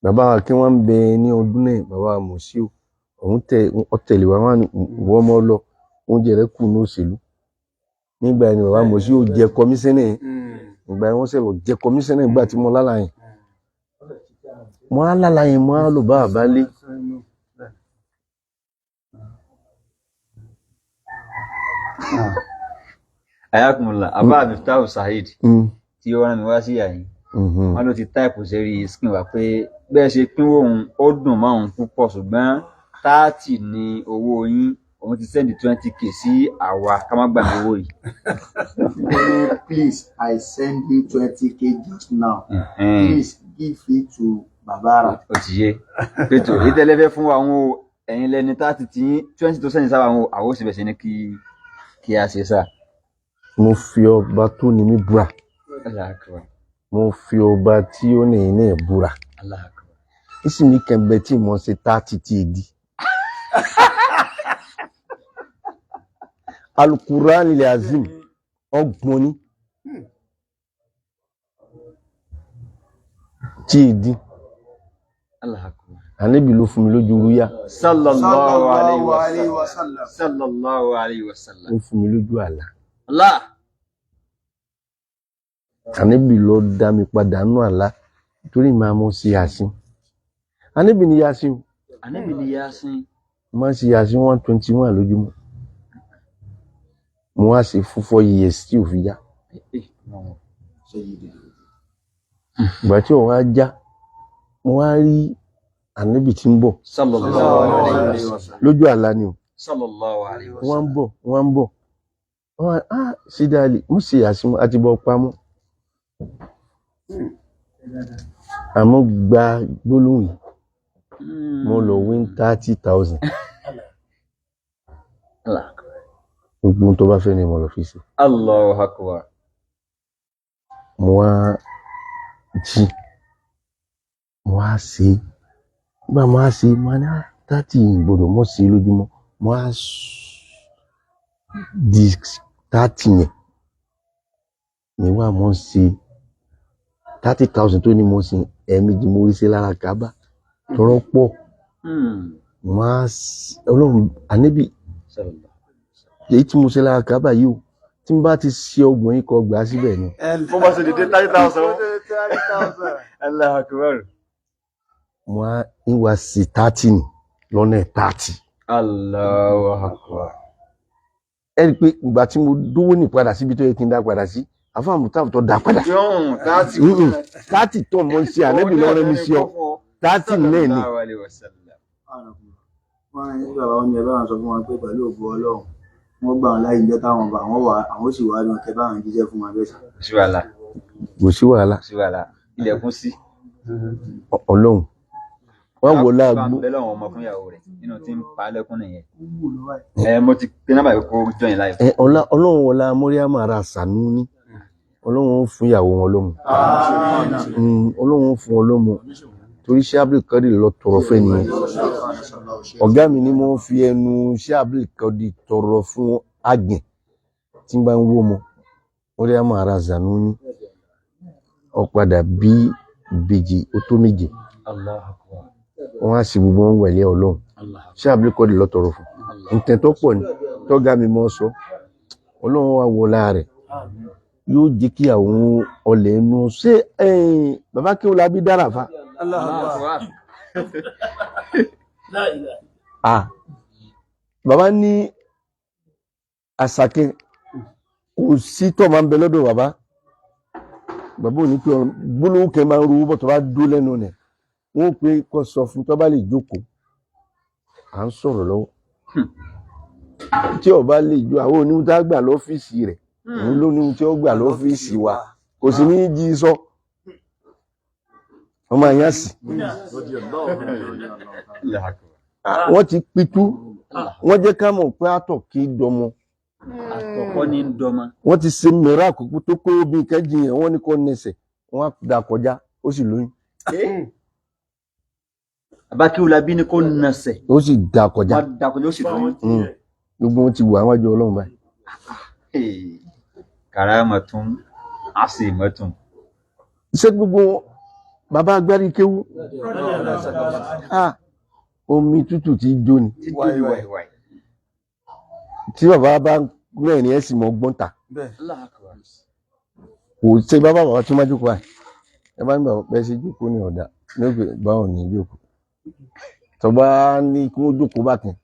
Bàbá wa kí wọ́n ń bẹ ní ọdún náà, bàbá Mùsíù òun tẹ̀lé wa wọ́n mọ́ lọ oúnjẹ rẹ̀ kù ní òṣèlú. Nígbà yẹn bàbá Mùsíù jẹ kọmíṣánná yẹn. Ìgbà yẹn wọ́n ṣẹlẹ̀ jẹ kọmíṣánná ìgbà tí mo lálàá yẹn. Mo á lálàá yẹn, mo á lò bá àbálé. Ayakumullah, Abba Miftahu Saheed tí ó rán mi wá sí àyín. Wọ́n ló ti táìpù sérí skin wa pé bẹ́ẹ̀ ṣe pínwó òun ó dùn mọ́ òun púpọ̀ ṣùgbọ́n 30 ní owó yín, òun ti send 20k sí àwa ká má gbàgbé owó yìí. Please, I send you 20k just now. Please give it to Babara. Ó ti yé. Pétò ìtẹ́lẹ́fẹ́ fún wa àwọn ẹ̀yin lẹ́ni 30 tí 20 tó sẹ́yìn sábà àwọn òṣìbẹ̀ sí ní kí a ṣe sá. Mo fi ọba tó ní mi búra. Mo fi ọba tí ó ní iná ẹ̀ búra. Ìsinmi kẹ̀mbẹ̀ tí mo ṣe 30 tí èdè. Al-Qur'an al-Azim ọgbọ̀n ní tí èdè. Ànábì ló fún mi lójú rúyà. Sallallahu alayhi wa sallam. Sallallahu alayhi wa sallam. Ó fún mi lójú àlá. Allah. Ànábì ló dá mi padà nú àlá torí máa mọ̀ sí Yasin. Ànábì ni Yasin. Ànábì ni Yasin. Máa sí Yasin 121 lójúmọ́. Mo wá ṣe fún 4 years tí ò fi já. Ìgbà tí ó wá já, mo wá rí Ànábì tí ń bọ̀. Sallallahu alayhi wa sallam. Lójú àlá ni o. Sallallahu alayhi wa sallam. Wọ́n ń bọ̀. Wọ́n Sídàlì, mo ṣe Yasin àti bọ̀ pamọ́. Àmọ́ gba gbólóhùn yìí, mo lọ win 30,000. Gbogbo tó bá fẹ́ ni mo lọ fi ṣe. Allahu akbar. Mo wá jí, mo wá ṣe, nígbà mo wá ṣe, mo ní 30 ìgbòdò mọ́ sí lójúmọ́, mo wá di 30 yẹn, ní wà mọ́ sí 30,000 tó ní mo sí ẹ̀ẹ̀mejì mo rí sí lára Kábà tọrọ pọ̀. Ọlọ́run Ànábì èyí tí mo ṣe lára Kábà yìí o, tí n bá ti ṣe ọgbọ̀n yìí kọ gbà síbẹ̀ ni. Mo bá ṣe dédé 30,000. Allahu akbar. Mo á ń wá sí 30 ní lọ́nà 30. Allahu akbar. Ẹ rí i pé ìgbà tí mo dówó ní padà síbi tó yẹ kí n dá padà sí, àfáà Mùtáfù tó dá padà. 30 tó mọ̀ sí Ànábì lọ́rẹ́ mi sí ọ 30 náà ni. Wọ́n ní bàbá wọn ní ẹ̀bá wọn sọ fún wọn pé pẹ̀lú ògbó Ọlọ́run wọ́n gbà wọn láyé ìjọ táwọn bá wọn wà àwọn sì wà lóun kẹbà àwọn jíjẹ fún wọn bẹ́ẹ̀ sà. Kò sí wàhálà. Ilẹ̀kùn sí. Ọlọ́run wọ́n wọ láàgbó. Bẹ́ẹ̀ lọ́wọ́ ọmọ fún ìyàwó rẹ̀ nínú tí ń pa lẹ́kùn nìyẹn. Mo ti pe nọ́mbà yìí kó join live. Ọlọ́run wọlá Mọ́ríàmù ara Sànúní. Ọlọ́run ó fún ìyàwó wọn lọ́mọ. Ọlọ́run ó fún wọn lọ́mọ. Torí Sheikh Abdul Qadir lọ tọrọ fẹ́ nìyẹn. Ọ̀gá mi ni mo fi ẹnu Sheikh Abdul Qadir tọrọ fún àgbẹ̀ tí ń bá ń wó mọ. Mọ́ríàmù ara Sànúní. Ó padà bí ìbejì ó tó méje Allahu Akbar. wọ́n á sì gbogbo wọn wẹ̀lẹ́ ọlọ́run ṣé àbíkọ́dì lọ́tọ̀rọ̀ fún nǹkan tó pọ̀ ní tọ́gá mi mọ́ sọ ọlọ́run wá wọlá rẹ̀ yóò jẹ́ kí àwọn ọlẹ̀ ẹnu ṣé bàbá kí wọ́n lábí dára fa bàbá ní àṣàkẹ́ kò sí tọ́ máa ń bẹ lọ́dọ̀ bàbá ò ní pé gbólóhùn kẹ máa ń ru bọ́ tó bá dó lẹ́nu rẹ̀ wọ́n pé kó sọ fún tó bá lè jókòó à ń sọ̀rọ̀ lọ́wọ́ tí ó bá lè jó àwọn onímú tá gbà lọ́fíìsì rẹ̀ òun ló ní tí ó gbà lọ́fíìsì wa kò sí ní jí sọ ọmọ àyàn sí wọ́n ti pitú wọ́n jẹ́ ká mọ̀ pé àtọ̀ kì í dọmọ Àtọ̀kọ́ ní ń dọmọ. wọ́n ti ṣe mìíràn àkókò tó kó bí kẹ́jì yẹn wọ́n ní kó nẹsẹ̀ wọ́n á dà kọjá ó sì lóyún Bàbá kí wùlá bí ní kó nàṣẹ̀. ó sì dà kọjá Wọ́n dàkọjá ó sì lóyún. gbogbo wọn ti wà wájú ọlọ́run báyìí. Karamatun asimatun. ṣé gbogbo bàbá agbárí kéwú omi tútù ti jó ni Wáyíwáyíwáyí. tí bàbá bá rẹ̀rìn ẹ̀ sì mọ́ gbọ́n ta Allahu Akbar. kò ṣe bàbá tí wọ́n jókòó àì ẹ bá ní bàbá pẹ́ sí jókòó ní ọ̀dà ní òkè báwọn ní jókòó tó bá ní kí wọ́n jókòó bá kan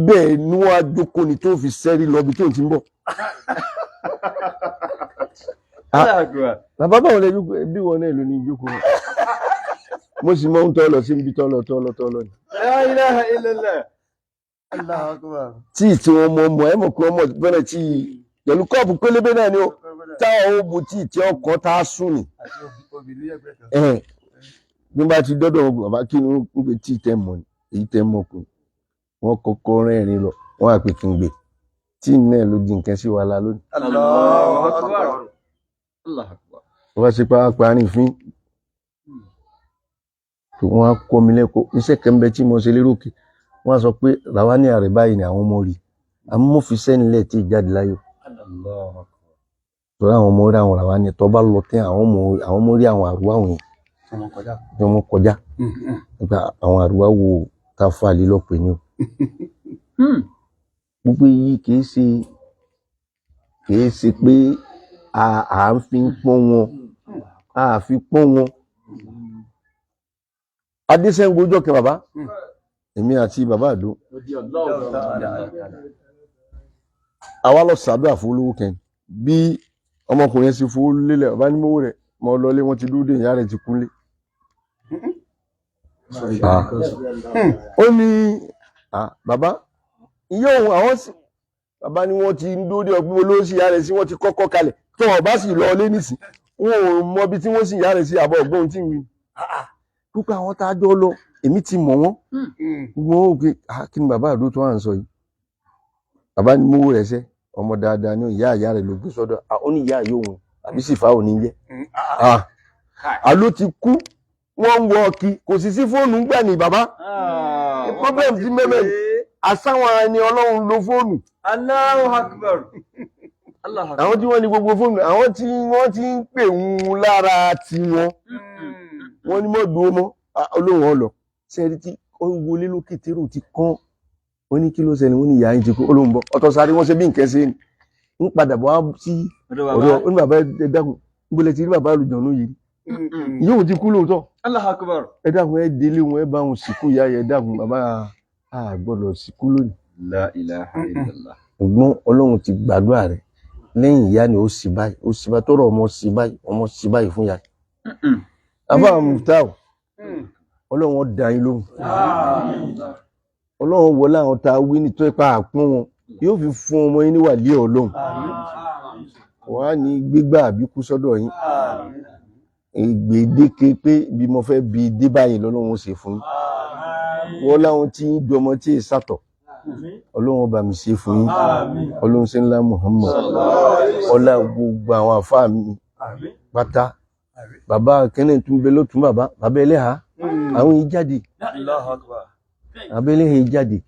bẹ́ẹ̀ ni wọ́n á jókòó ni tó fi sẹ́rí lọ bí tó ti ń bọ̀. Allahu Akbar. bàbá báwọn lè jókòó bí wọn náà ló ní jókòó mo sì mọ ń tọ́ lọ sí ibi tọ́lọ ni. La ilaha illallah. Allahu Akbar. tí wọn mọ ẹ mọ̀ pé ọmọ bẹ̀rẹ̀ tí pẹ̀lú kọ́ọ̀pù pélébé náà ni ó táwọn ó bu tí ọkọ̀ tá a sùn ni Àti obìnrin ẹgbẹ́ kan. bí bá ti dọ́dọ̀ bàbá kí ni ó gbé tí tẹ́ mọ̀ èyí tẹ́ mọ̀ kù wọ́n kọ́kọ́ rẹ́rìn lọ wọ́n á pè kí n gbé tí náà ló di nǹkan sí wàhálà lónìí. Allahu Akbar. Allahu Akbar. wọ́n bá ṣe parín fín tó wọ́n á kọ́ mi lẹ́kọ̀ọ́ iṣẹ́ kẹ́ńbẹ́ tí mo ṣe lérò kí wọ́n á sọ pé làwa ní àrẹ báyìí ni àwọn ọmọ rí àmọ́ mo fi sẹ́nilẹ̀ tí ìjáde láyò Allahu Akbar. torí àwọn ọmọ rí àwọn làwa ní tó bá lọ tẹ́ àwọn ọmọ rí àwọn àrùwá àwọn yẹn Ọmọ kọjá. tí wọ́n kọjá nípa àwọn àrùwá wo ká fà lé lọ́pẹ́ ni o. gbogbo yìí kìí ṣe pé à ń fi pọ́n wọn a fi pọ́n wọn. adéṣẹ́ngbó ọjọ́ kẹ bàbá èmi àti bàbá àdó àwa lọ sàdúrà fún olówó kẹ bí ọmọkùnrin sì fowó lélẹ̀ bàbá ní mówó rẹ̀ mọ́ lọlé wọn ti dúró dé ìyá rẹ̀ ti kúnlé. ó ní bàbá ìyá òun àwọn sì bàbá ni wọ́n ti ń dúró dé ọgbọ́n olówó sí ìyá rẹ̀ sí wọ́n ti kọ́kọ́ kalẹ̀ tó wọ́n bá sì lọ lé nísìn wọn ò mọ ibi tí wọ́n sì ìyá rẹ̀ sí àbọ̀ ọgbọ́n tí ń wí. púpọ̀ àwọn tá a jọ lọ èmi ti mọ̀ wọ́n wọ́n ò pé kí ni bàbá àdó tó wà ń sọ yìí bàbá ni mówó rẹ̀ sẹ́ ọmọ dáadáa ní ìyá rẹ̀ ló gbé sọ́dọ̀ ó ní ìyá yóò wọn àbí sì fáwọn ní jẹ́ àló ti kú wọ́n ń wọ kí kò sì sí fóònù gbà ní bàbá problem ti mẹ́mẹ́ àsáwọn ẹni ọlọ́run lo fóònù. Allahu Akbar. àwọn tí wọ́n ní gbogbo fóònù àwọn tí wọ́n ti ń pè ń lára tiwọn wọ́n ní mọ́ dúró mọ́ olóhùn ọlọ sẹ́ẹ̀rí tí ó wọlé lókè tèrò ti kán wọ́n ní kí ló ṣẹlẹ̀ wọ́n ní ìyá yín ti kú olóhùn bọ́ ọ̀tọ̀ sáré wọ́n ṣe bí nǹkan ṣe ń padà bọ̀ wá sí ọ̀dọ̀ ó ní bàbá ẹ dákun ń gbọ́lẹ̀ tí rí bàbá àlùjọ̀nú yìí yóò ti kú lóòótọ́ Allahu Akbar. ẹ dákun ẹ délé wọn ẹ bá wọn sìnkú ìyá yẹn dákun bàbá gbọ́dọ̀ sìnkú lónìí. La ilaha illallah. ṣùgbọ́n ọlọ́run ti gbàdúrà rẹ̀ lẹ́yìn ìyá ni ó sì báyìí tọrọ ọmọ sì báyìí fún ìyá. àbá Muftahu ọlọ́run ó dá yín lóhùn ọlọ́run wọlé àwọn tá a wí ní tó ipa àpọ́n wọn yóò fi fún ọmọ yín níwà lé ọlọ́run wàá ní gbígbà àbíkú sọ́dọ̀ yín gbèdéke pé bí mo fẹ́ bi dé báyìí lọ́lọ́run ó ṣe fún yín wọ́n láwọn tí ń dọmọ tí ì sàtọ̀ ọlọ́run bá mi ṣe fún yín ọlọ́run ṣe ńlá Muhammad ọlá gbogbo àwọn àfáà mi pátá bàbá kẹ́nẹ̀ tún bẹ lọ́tún bàbá ẹlẹ́hà àwọn yìí jáde bàbá ẹlẹ́hà yìí jáde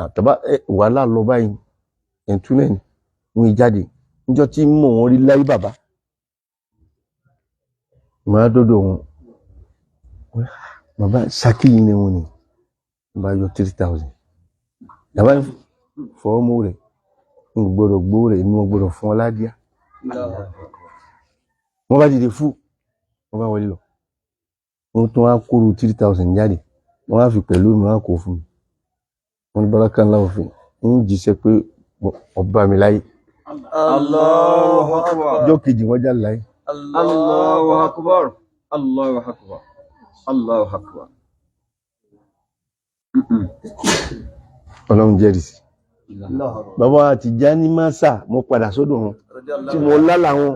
àtàbá wàhálà lọ báyìí ẹ̀túnẹ̀ ni wọ́n yìí jáde níjọ́ tí mò ń rí láyé bàbá màá dọ́dọ̀ wọn bàbá Ṣakí yìí ni wọn ni bá yọ 3,000 bàbá fọwọ́ mú rẹ̀ ń gbọ́dọ̀ gbó rẹ̀ ní wọ́n gbọ́dọ̀ fún ọ ládìá wọ́n bá dìde fún wọ́n bá wọlé lọ wọ́n tún wá kúrò 3,000 jáde wọ́n á fi pẹ̀lú mi wọ́n á kó fún mi wọ́n ní bọ́lá kan láwọn fi ń jíṣẹ́ pé ọba mi láyé Allahu akbar. ọjọ́ kejì wọ́n jáde láyé Allahu akbar. Allahu akbar. Allahu akbar. ọlọ́run jẹ́rìí sí bàbá Tìjání Másà mo padà sọ́dọ̀ wọn tí mo lálà wọn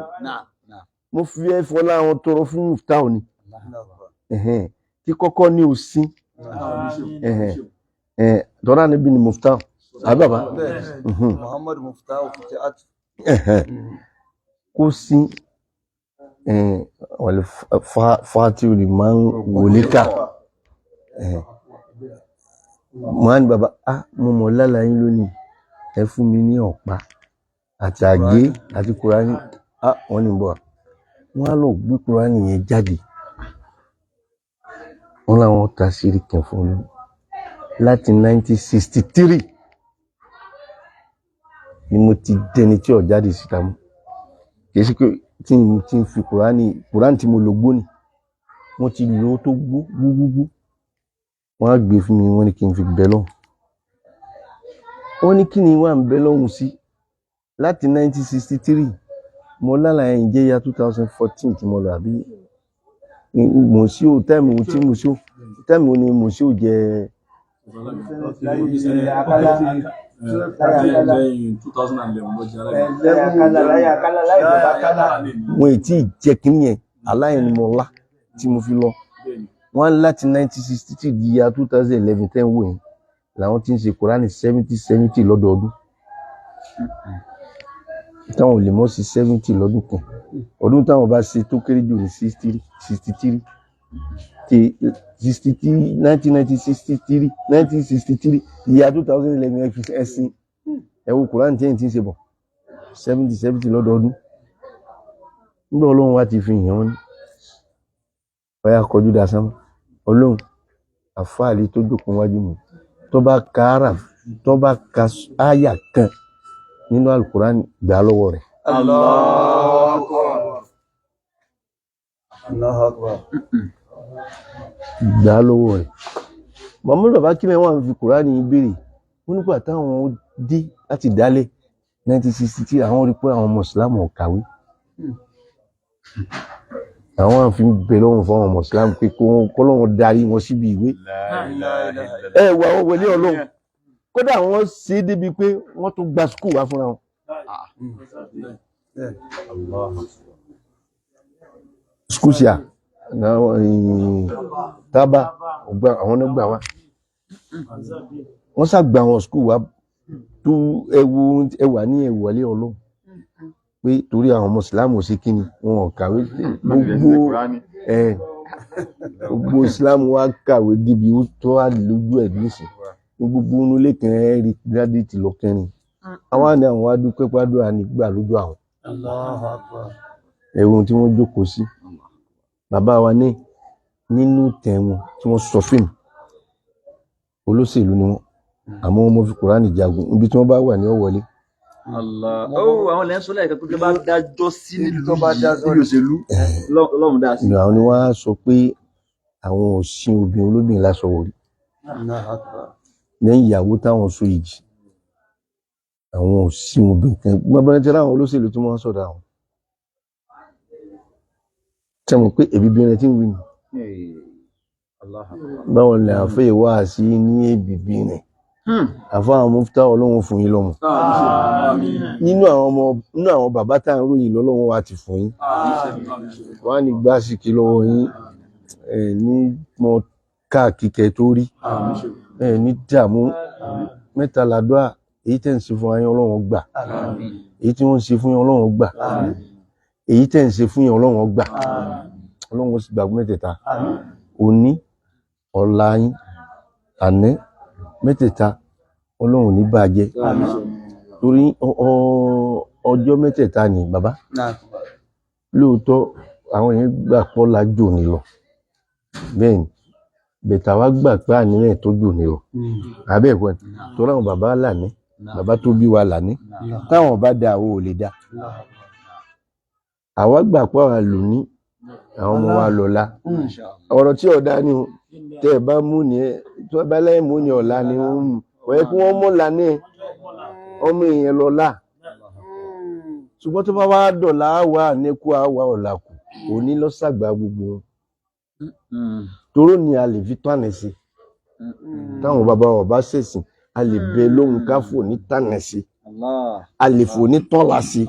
mo fi ẹ̀fọ́ láwọn tọrọ fún Muftau ni tí kọ́kọ́ ní òsín tọ́lá níbi ni Muftau àbí bàbá Muhammad Muftau Fitihat kó sí wàlẹ̀ fàtíù lè máa ń wòlé ká máa ní bàbá mo mọ̀ lálàá yín lónìí ẹ fún mi ní ọ̀pá àti àgé àti kùránì wọ́n ní bọ̀ wọ́n á lọ gbé kùránì yẹn jáde wọ́n láwọn ta sírí kan fún mi láti 1963 ni mo ti dẹni tí ọ̀ jáde síta mú kìí sí pé tí n fi kùránì tí mo lò gbó ni wọ́n ti lò ó tó gbúgbúgbú wọ́n á gbé fún mi wọ́n ní kí n fi bẹ́ lọ́hùn wọ́n ní kí ni wà ń bẹ́ lọ́hùn sí láti 1963 mo lálàá ìjẹ́ ya 2014 tí mo lọ àbí mòsíò táìmù tí mòsíò táìmù ni mòsíò jẹ wọn ètí jẹ kí nìyẹn aláìnímọ̀lá tí mo fi lọ wọn láti 1963 di ya 2011 10 wò yẹn làwọn tí ń ṣe kùránì 70 lọ́dọọdún táwọn ò lè mọ́ sí 70 lọ́dún kan ọdún táwọn bá ṣe tó kéré jù ní 63 1963 ìyá 2011 ẹ̀sìn ẹ̀wọ̀ kùránì tí ẹ̀yìn tí ń ṣe bọ̀ 70 lọ́dọọdún nígbà ọlọ́run wá ti fi hàn wọ́n ní ọ̀yà kọjú dasán ọlọ́run àfáàlì tó jókòó wájú mi tó bá ka áyà kan nínú alukùránì gbà lọ́wọ́ rẹ̀. Allahu akbar. Allahu akbar. Gbà lọ́wọ́ rẹ̀. Muhammadu bàbá kí mẹ́wàá fi kùránì béèrè wọ́n nígbà táwọn dé láti dálẹ̀ 1963 àwọn rí pé àwọn mùsùlùmí ò kàwé àwọn àfi bẹ̀ lọ́wọ́ fún àwọn mùsùlùmí pé kọ́lọ́wọ́ darí wọn síbi ìwé wà wọ́n wọlé ọlọ́run kódà wọ́n ṣe é débi pé wọ́n tún gba skul wá fúnra wọn. Skul ṣíà tábà àwọn nígbà wá wọ́n ṣàgbà àwọn skul wá tó ẹwà ní ẹwọlé ọlọ́run pé torí àwọn mùsùlùmí ò sí kíni wọn ò kàwé gbogbo islam wa kàwé débi ó tó wà lójú ẹ̀ nísìn gbogbo onúlé kan rí gírádìtì lọ́kẹrin àwọn àni àwọn wá dúpẹ́ pàdúrà nígbà lójú àwọn ẹ̀wọ̀n tí wọ́n jókòó sí bàbá wa ní nínú tẹ̀wọ̀n tí wọ́n sọ fíìmù olóṣèlú ni wọ́n àmọ́ wọ́n mọ́ fi kùránì jagun ibi tí wọ́n bá wà ní ọ̀wọ́lé. Àwọn lẹ́yìn sọ́lá ìkẹ́kọ̀ọ́ tó bá dájọ́ sí nílùú òṣèlú lọ́run dá sí. àwọn ni wọ́n á sọ pé àwọn ò sin obìnrin olóbìnrin lásọ wòrí lẹ́yìn ìyàwó táwọn so ìjì àwọn ò sin obìnrin kan gbọ́nbọ́n tí láwọn olóṣèlú tí wọ́n sọ̀dọ̀ àwọn tẹ́mọ̀ pé èbìbí rẹ̀ tí ń wí ni báwọn lè àfẹ́ wá sí ní èbìbí rẹ̀ àfá àwọn Muftau ọlọ́run fún yín lọ́mọ nínú àwọn bàbá tá ń ròyìn lọ́lọ́run wá ti fún yín wọ́n á ní gbásìkí lọ́wọ́ yín ní mọ káàkiri tó rí ní dààmú mẹ́ta làdúrà èyí tẹ́ ń ṣe fún yín ọlọ́run gbà èyí tí wọ́n ń ṣe fún yín ọlọ́run gbà èyí tẹ́ ń ṣe fún yín ọlọ́run gbà ọlọ́run sì gbàgbọ́ mẹ́tẹ̀ẹ̀ta òní ọ̀la yín àná mẹ́tẹ̀ẹ̀ta ọlọ́run ní bàjẹ́ torí ọjọ́ mẹ́tẹ̀ẹ̀ta ni bàbá lóòótọ́ àwọn yẹn gbà pọ́ lájò ní lọ bẹ́ẹ̀ ni bẹ̀tà wá gbà pé àníyàn tó jò ní lọ abẹ́ ẹ̀kọ́ ni torí àwọn bàbá làní bàbá tó bí wa làní táwọn bá da àwọn ò lè da àwa gbà pọ́ àwọn lòní àwọn ọmọ wa lọ́la ọ̀rọ̀ tí ọ̀dà ni o tẹ́ ẹ bá mú ni ẹ tí wọ́n bá lẹ́yìn mú ni ọ̀la ni wọ́n mú ọ̀yẹ́ kí wọ́n mú làní ọmọ èèyàn lọ́la ṣùgbọ́n tó bá wá dọ̀la àwa àníkú àwa ọ̀la kù òní lọ́sàgbà gbogbo wọn toró ni a lè fi tánà sí táwọn bàbá wa bá ṣẹ̀sìn a lè bẹ lóhun ká fò ní tánà sí a lè fò ní tọ́la sí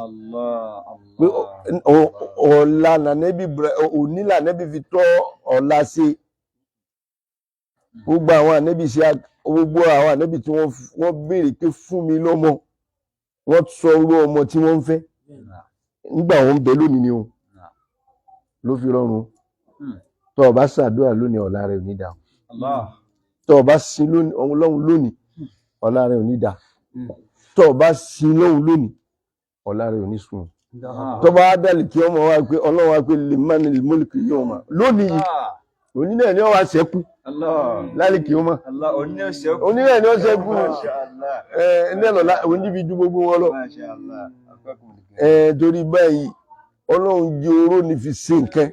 pé ọ̀la nànẹ́bí òní lànẹ́bí fi tọ́ ọ̀la sí gbogbo àwọn ànẹ́bí ṣe gbogbo àwọn ànẹ́bí tí wọ́n béèrè pé fún mi lọ́mọ wọ́n sọ orú ọmọ tí wọ́n ń fẹ́ nígbà wọn ń bẹ lónìí ni o ló fi rọrùn tó o bá ṣàdúrà lónìí ọ̀la rẹ̀ ò ní dà tó o bá sin Ọlọ́run lónìí ọ̀la rẹ̀ ò ní dà tó o bá sin Ọlọ́run lónìí ọ̀la rẹ̀ ò ní sùn tó bá dálì kí ọmọ wa pé Ọlọ́run wa pé lè má ní mọ́lìkì yóò mà lónìí yìí òní náà ni wọ́n wá ṣẹ́kù lálẹ́ kí ó mọ̀ òní náà ni wọ́n ṣẹ́kù ní ẹ̀lọ́lá òní fi ju gbogbo wọn lọ torí báyìí Ọlọ́run jẹ́ oró ní fi ṣe nǹkan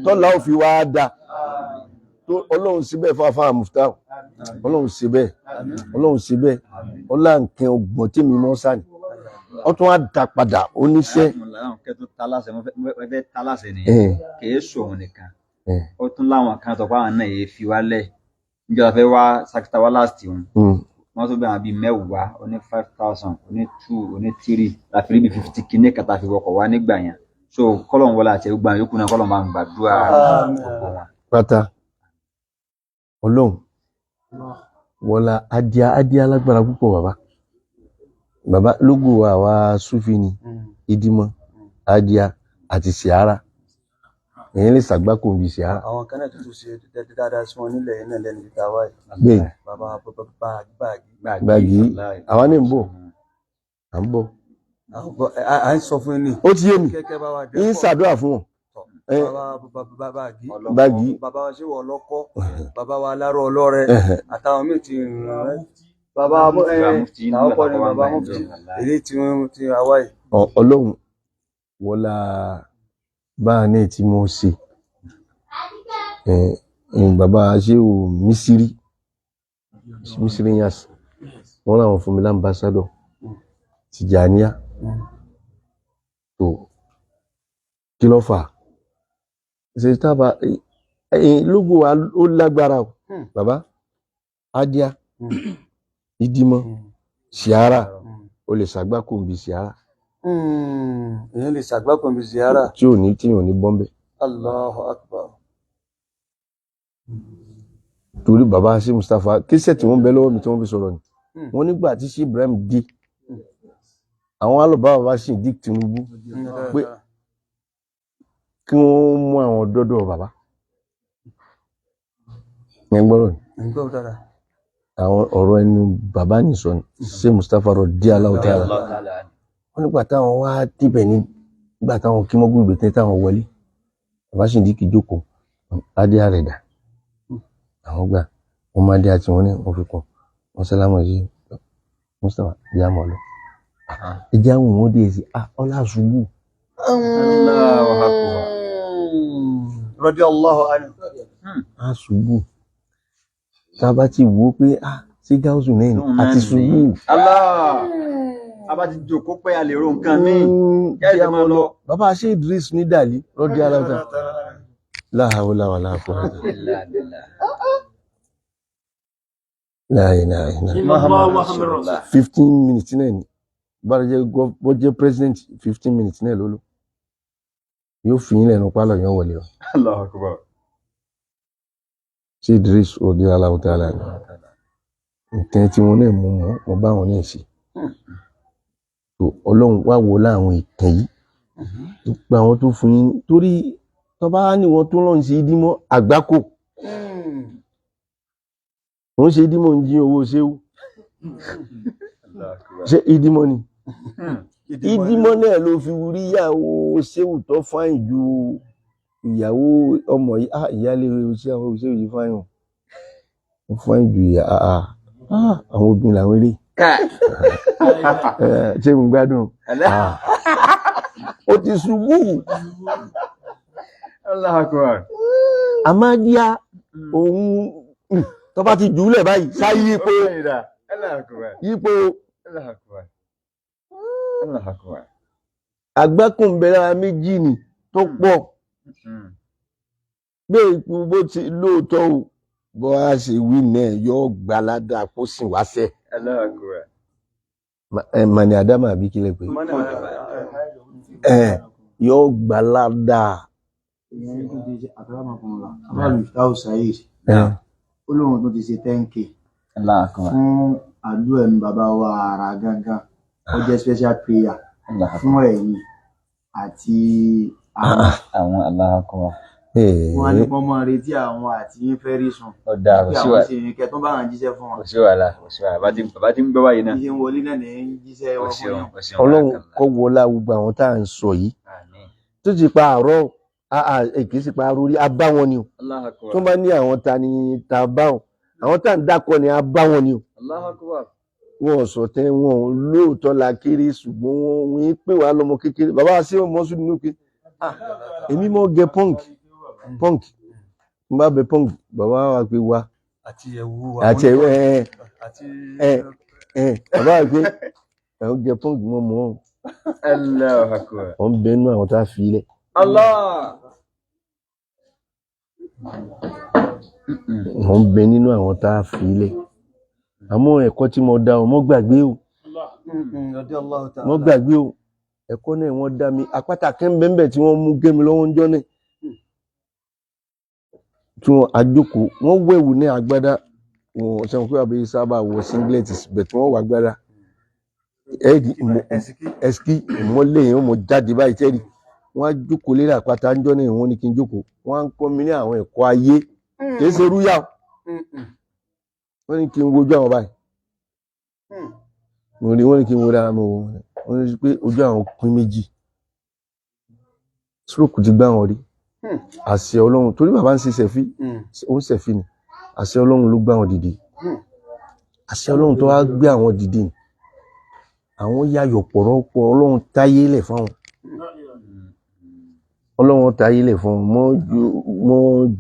tọ́lá ò fi wá dá Ọlọ́run síbẹ̀ fáfá mufta Ọlọ́run síbẹ̀ ọlá nǹkan ọgbọ̀n tí mi mọ́ sáà ní ọ tún wá dá padà oníṣẹ́ kìí sòun nìkan ó tún láwọn kan tó pàwọn náà yìí fi wálẹ̀ níjọba fẹ́ wá sakita wá láti wọn wọ́n tó bẹ̀rẹ̀ bíi mẹ́wàá oní 5,000 oní 2 oní 3 láfi rí bí 50 kìíní kàtà fi wọkọ̀ wá nígbà yẹn so kọ́lọ̀n wọlé àti ẹgbẹ́ yòókù náà kọ́lọ̀n máa ń gbàdúrà gbogbo wọn. pátá Ọlọ́run wọlá adíá lágbára púpọ̀ bàbá lógo àwa Súfì ni ìdímọ̀ adíá àti Sìárà èyí lè ṣàgbákò bí Sìárà. àwọn kan náà tuntun ṣe dáadáa sí wọn nílẹ̀ yìí náà lẹ́nu ìta wáyé bẹ́ẹ̀ bàbá Báàgì àwa ní ń bọ̀ à ń bọ̀ à ń sọ fún yín ní ó ti yé mi kẹ́kẹ́ bá wa ń ṣàdúrà fún wọn. Báàgì bàbá wa ṣe wọ ọlọ́kọ́ bàbá wa aláró ọlọ́rẹ àtàwọn míì ti rìn bàbá àwọn kọ́ ni bàbá mufti èyí tí wọ́n ti àwa yìí. Ọlọ́run wọlá báà náà tí mo ṣe bàbá ṣe ò mísírí yas wọ́n láwọn fún mi lámbásádọ̀ Tìjàníyà tó kí ló fà ṣe tábà lógo wa ó lágbára o bàbá adíá ìdímọ̀ Sìárà o lè ṣàgbákò bí Sìárà èyàn lè ṣàgbákò bí Sìárà tí ò ní bọ́m̀bẹ̀. Allahu Akbar. torí bàbá sí Mustapha kíṣẹ́ tí wọ́n bẹ lọ́wọ́ mi tí wọ́n fi sọ̀rọ̀ ni wọ́n nígbà tí sí Ibrahim dé àwọn alọ́bá bàbá sì dí Tinubu pé kí wọ́n mú àwọn dọ́dọ̀ bàbá ẹgbọ́rọ̀ ni àwọn ọ̀rọ̀ ẹnu bàbá nìsọ sí Mustapha rọ̀ dí aláwọ̀tẹ́ ara wọ́n nígbà táwọn wá dìbẹ̀ nígbà táwọn kí mọ́gbùn ìgbẹ̀tẹ́ táwọn wọlé bàbá sì dí kì jókòó adé àrẹ̀dà àwọn gbà wọ́n máa dé àti wọn ní wọ́n fi kàn wọ́n sálámọ̀ sí Mustapha ìyá mọ̀ lọ ìjà àwọn òun dé sí ọlá ṣubú radiyallahu anhu ṣubú tá a bá ti wò ó pé sí gáúsù náà ni àti ṣubú a bá ti jòkó pé a lè ro nǹkan míì kẹ́ẹ̀dẹ̀ máa lọ. bàbá ṣe Idris ní dàlí rọ́dí aláwọ̀ta láhàúlà wà láàfọ́ láàyè 15 minutes náà ni bọ́ jẹ́ president 15 minutes náà lóló yóò fi yín lẹ́nu pálọ̀ yóò wọlé ọ. Allahu Akbar. ṣé Idris rọ́dí aláwọ̀ta láàyè nǹkan tí wọ́n náà mú wọn bá wọn náà ṣe Ọlọ́run wá wo láwọn ìtàn yìí gba àwọn tó fún yín torí tọba ní wọn tó lọ́n ṣe ìdímọ́ àgbákò wọ́n ṣe ìdímọ́ ń jí owó ṣéwú ṣe ìdímọ́ ni ìdímọ́ náà ló fi rí ìyàwó ṣéwù tó fáìn ju ìyàwó ọmọ yìí ìyáálé ṣéwù yìí fáìn ó fáìn ju àwọn obìnrin làwọn eré ṣé mo gbádùn ó ti ṣubú Ahmadiyya òun tó bá ti jùúlẹ̀ báyìí sáyé yípo àgbákùnbẹ̀rẹ̀ méjì ni tó pọ̀ bí ikú bó ti lóòótọ́ ò bọ́ a ṣe wí náà yóò gbalada kó sì wáṣẹ́ mani adama àbí kílẹ̀ pé yóò gbalada olóhùn tó ti ṣe 10k fún àdúrà ẹ̀mí bàbá wa ara gangan ó jẹ́ special prayer fún ẹ̀yin àti àwọn aláàkọ́ wọn ní kọ́ mọ́ retí àwọn àti yín fẹ́ rí sùn ọ̀dà kí àwọn ṣe ìrìnkẹ́ tó bá wọn jíṣẹ́ fún wọn. kò sí wàhálà bàbá tí ń gbọ́ báyìí náà. iye wọlé náà ní jíṣẹ́ wọn fún yín. Ọlọ́run kó wọlá gbogbo àwọn tá à ń sọ yìí tó ti pa àárọ̀ kì í sì pa arórí a bá wọn ni o tó bá ní àwọn ta ni ta bá wọn àwọn tá à ń dákọ ni a bá wọn ni o wọn ò sọtẹ wọn ò lóòótọ́ la kéré ṣùgbọ́n wọn ń pè wá lọ́mọ kékeré bàbá wa sí ọmọ sùn nínú pé èmi mọ gẹ punk n bá bẹ punk bàbá wa pé wa àti ẹwù bàbá wa pé ẹwù gẹ punk mọ mọ wọn bẹ nínú àwọn tá a fi lẹ. Wọ́n bẹ nínú àwọn tá a fi lẹ̀ àmọ́ ẹ̀kọ́ tí mo dá ọ mọ́ gbàgbé o ẹ̀kọ́ náà wọ́n dá mi apáta kẹ́ńbẹ́ńbẹ́ tí wọ́n mú gé mi lọ́wọ́ ń jọ́ náà tí wọ́n àjókòó wọ́n wẹ̀wù ní agbádá wọn ṣe wọn pé àbí sábà wọ singlet bẹ̀ tí wọ́n wà agbádá ẹ̀sìkí ìmọ̀lẹ́ yẹn mo jáde báyìí tẹ́rì wọ́n á jókòó lérí àpáta ń jọ́ náà wọ́n ní kí n jókòó wọ́n á ń kọ́ mi ní àwọn ẹ̀kọ́ ayé kì í ṣe rúyà wọ́n ní kí n wojú àwọn báyìí wọ́n ní kí n wo dára mọ́ wọ́n ní pé ojú àwọn pín méjì stroke ti gbá wọn rí àṣẹ Ọlọ́run torí bàbá ń ṣe ṣẹ̀fí ó ń ṣẹ̀fí ni àṣẹ Ọlọ́run ló gbá wọn dìde àṣẹ Ọlọ́run tó wá gbé àwọn dìde àwọn yayọ̀ pọ̀rọ̀pọ̀ Ọlọ́run táyé lẹ̀ fáwọn Ọlọ́run táyé lẹ̀ fún mọ́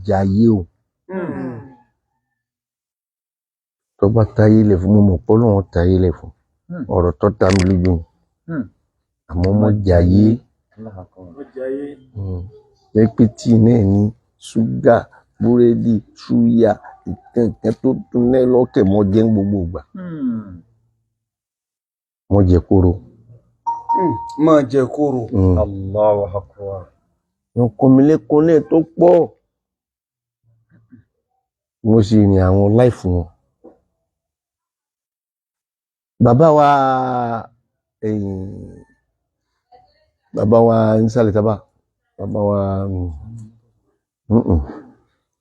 jàyé o tó bá táyé lẹ̀ fún mọ́ pọ́ Ọlọ́run táyé lẹ̀ fún ọ̀rọ̀ tó ta mi lójú àmọ́ mọ́ jàyé pé tíì náà ní ṣúgà búrẹ́dì ṣúyà ìkẹ̀kẹ́ tó tún náà lọ́kẹ̀ mọ́ jẹ́ gbogbo ìgbà mọ́ jẹ kóró Allahu Akbar. Wọ́n kọ́ mi lẹ́kọ̀ọ́ náà tó pọ̀ mo sì rìn àwọn láìfù wọn bàbá wa nísàlẹ̀ tábà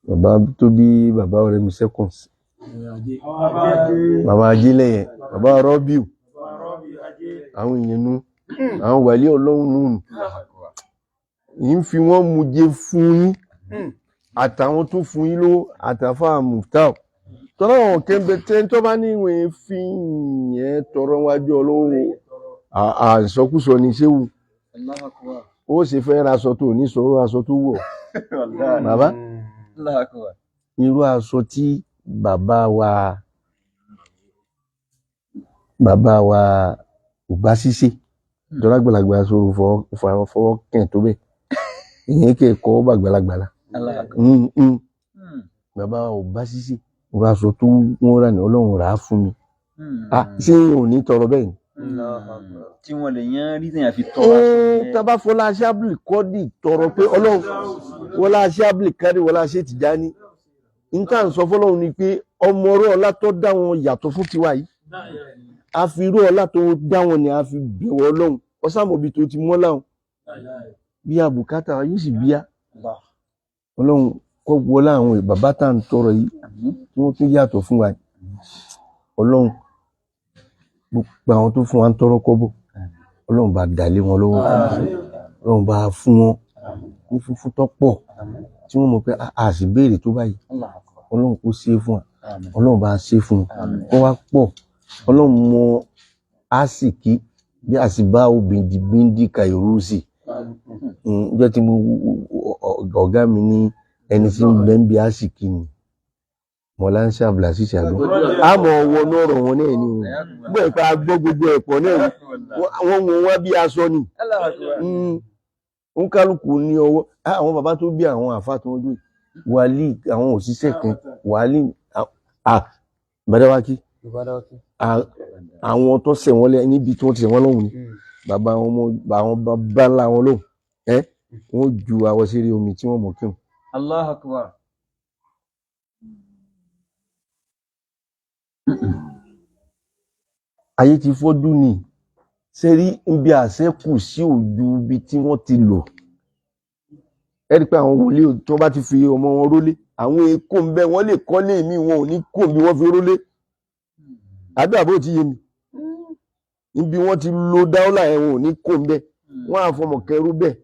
bàbá tó bí bàbá ọ̀rẹ́ mi seconds bàbá ajílẹ̀yẹ bàbá rọ́bíù àwọn èèyàn nú àwọn wàlẹ́ Ọlọ́run nù yìí ń fi wọ́n mú jẹ fún yín àtàwọn tó fún yín lówó àtàfà muftar tọ́lá wọn kẹ́ńbẹ́ tẹ́ tó bá ní ìwé fi yẹn tọrọ wájú Ọlọ́run àìsọkúsọ ní ṣéwù ó sì fẹ́ ra aṣọ tó ní sọ aṣọ tó wọ̀ bàbá irú aṣọ tí bàbá wa ò bá ṣíṣe ìjọba àgbàlagbà sọ̀rọ̀ fọwọ́ kẹ̀ tó bẹ́ẹ̀ ìyẹn kẹ̀ kọ́ bàgbàlagbàlà bàbá wa ò bá ṣíṣe irú aṣọ tó wọ́n rà ní Ọlọ́run rà á fún mi ṣé ò ní tọrọ bẹ́ẹ̀ ni. tí wọ́n lè yán rí tẹ̀yàn fi tọrọ aṣọ yẹn. tábà fọlá aṣábìlì kọ́dì tọrọ pé Ọlọ́run wọlá aṣábìlì kárí wọlá aṣẹ́ Tìjání nǹkan sọ fọlọ́run ni pé ọmọ ọrọ̀ ọlá tó dá wọn yàtọ̀ fún tiwa yìí a fi irú ọlá tó dá wọn ni a fi bẹ̀wọ̀ Ọlọ́run ọ̀sàmọ̀bí tó ti mọ́ láwọn bí a bùkátà yóò sì bíyá Ọlọ́run kó wọlá àwọn bàbá tá à ń tọrọ yìí tí wọ́n tún yàtọ̀ fún wa Ọlọ́run gbogbo àwọn tó fún wa ń tọrọ kọ́bọ̀ ọlọ́run bá dàlé wọn lọ́wọ́, ọlọ́run bá fún wọn ní fúnfún tó pọ̀ tí wọ́n mọ̀ pé a sì béèrè tó báyìí, ọlọ́run kó ṣe fún wa, ọlọ́run bá ṣe fún wọn kó wá pọ̀, ọlọ́run mọ àsìkí bí àsìbá obìndìbíndì kàìrúsì. Ìjọ́ tí mo ọ̀gá mi ní ẹni tí ń bẹ ń bí àsìkí ni Mọ̀láńṣẹ́ Abdulaziz Àgbọn. Àmọ́ ọwọ́ náà rọ̀ wọn náà ni o. Bẹ́ẹ̀ ìpa gbọ́ gbogbo ẹ̀pọ̀ náà ni. Wọ́n wọ wá bí aṣọ ni. Ń kálukú ní ọwọ́. Àwọn bàbá tó bí àwọn àfáà tó ń dúró. Wàlí àwọn òṣìṣẹ́ kan. Wàlí Bàdáwákí. Àwọn tó ṣẹ̀ wọ́n lẹ́ níbi tí wọ́n ti ṣẹ̀ wọ́n lọ́hùn ni. Bàbá àwọn bàbá ńlá wọn lóhùn. Wọ́n ju àwọ̀ sí omi tí wọ́n mọ̀ kí wọn. Allahu Akbar. Ayé ti fọ́jú ni sẹ́rí ibi àṣẹ́kù sí ojú ibi tí wọ́n ti lò. Ẹ rí pé àwọn wòlíì tó bá ti fi ọmọ wọn rólé, àwọn èkó ń bẹ wọ́n lè kọ́lé mi wọn ò ní kó bí wọ́n fi rólé. Àbí àbó ti yé mi. Níbi wọ́n ti lo dáúlà ẹ̀ wọn ò ní kó ń bẹ. Wọ́n á fọmọ kẹrú bẹ́ẹ̀.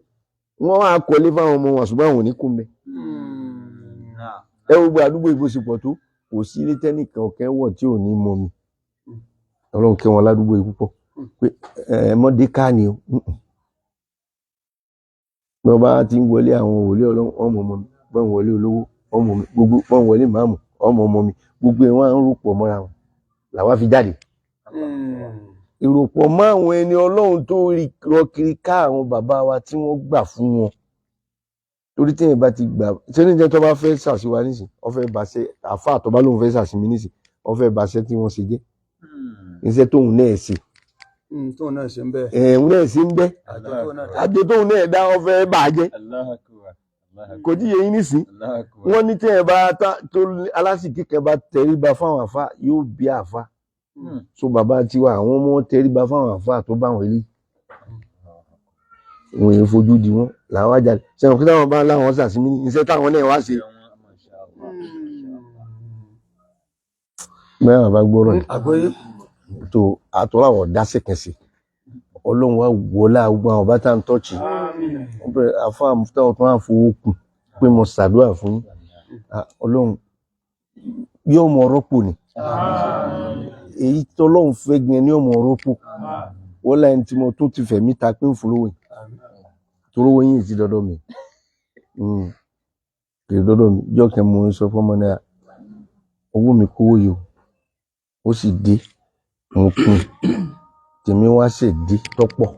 Wọ́n á kọ́lé fáwọn ọmọ wọn ṣùgbọ́n àwọn ò ní kó ń bẹ. Ẹ gbogbo àdúgbò ìbòsípọ̀ tó kò sí ilé tẹ́nìkan ọ̀kẹ́ wọ̀ tí ò ní mọ mi. Ọlọ́run kẹ́ wọn ládùúgbò yìí púpọ̀ pé mọ́dé ká ni o. Bí wọ́n bá ti ń wọlé àwọn wòlíì Ọlọ́run ọmọ ọmọ mi, bọ́n wọlé olówó ọmọ mi, gbogbo bọ́n wọlé màmù ọmọ ọmọ mi, gbogbo ẹ̀ wọ́n á ń rúpọ̀ mọ́ra wọn làwa fi jáde. Ìròpọ̀ mọ́ àwọn ẹni Ọlọ́run tó rọ kiri ká àwọn bàbá wa tí wọ́n gbà fún wọn. Torí tí èèyàn bá ti gbà ṣé ní jẹ́ tó bá fẹ́ ṣàṣìwá nísìn ó fẹ́ bàṣẹ àfáà tó bá lóun fẹ́ ṣàṣìmí nísìn ó fẹ́ bàṣẹ tí wọ́n ṣe jẹ́ iṣẹ́ tóun náà ṣe. Tóun náà ṣe ń bẹ́. Òun náà ṣe ń bẹ́. Àjọ tóun náà dá ọ fẹ́ bàjẹ́. Kò tí yẹ yín nísìn. Wọ́n ní tí ẹ̀ bá tó alásìkí kan bá tẹríba fáwọn àfáà yóò bí àfáà. So bàbá tiwa àwọn ọmọ tẹríba fáwọn àfáà tó bá wọn rí. Wọ́n yẹn fojú di wọn làwọn ajáde. Ṣé kí táwọn bá láwọn ṣàṣìmí ní iṣẹ́ táwọn náà wá ṣe. Mẹ́wàá bá gbọ́rọ̀ ni. tó àtọ́láwọ̀ dáṣẹ́ kẹsì ọlọ́run wá wọlá gbogbo àwọn bá tá ń tọ́ọ̀chì àfáà táwọn tó wà fowó kù pé mo ṣàdúrà fún ọlọ́run yóò mọ rọ́pò ni èyí tọ́lọ́run fẹ́ gbin ní ọmọ rọ́pò wọ́n láyé tí mo tó ti fẹ̀mí ta pé ń fúlówó torówó yìí ti dọ́dọ̀ mi kì í dọ́dọ̀ mi jọ́kẹ́ mo ń sọ fọ́mọ náà owó mi kówó yìí ó sì dé mo kún tèmi wá ṣe dé tọ́pọ̀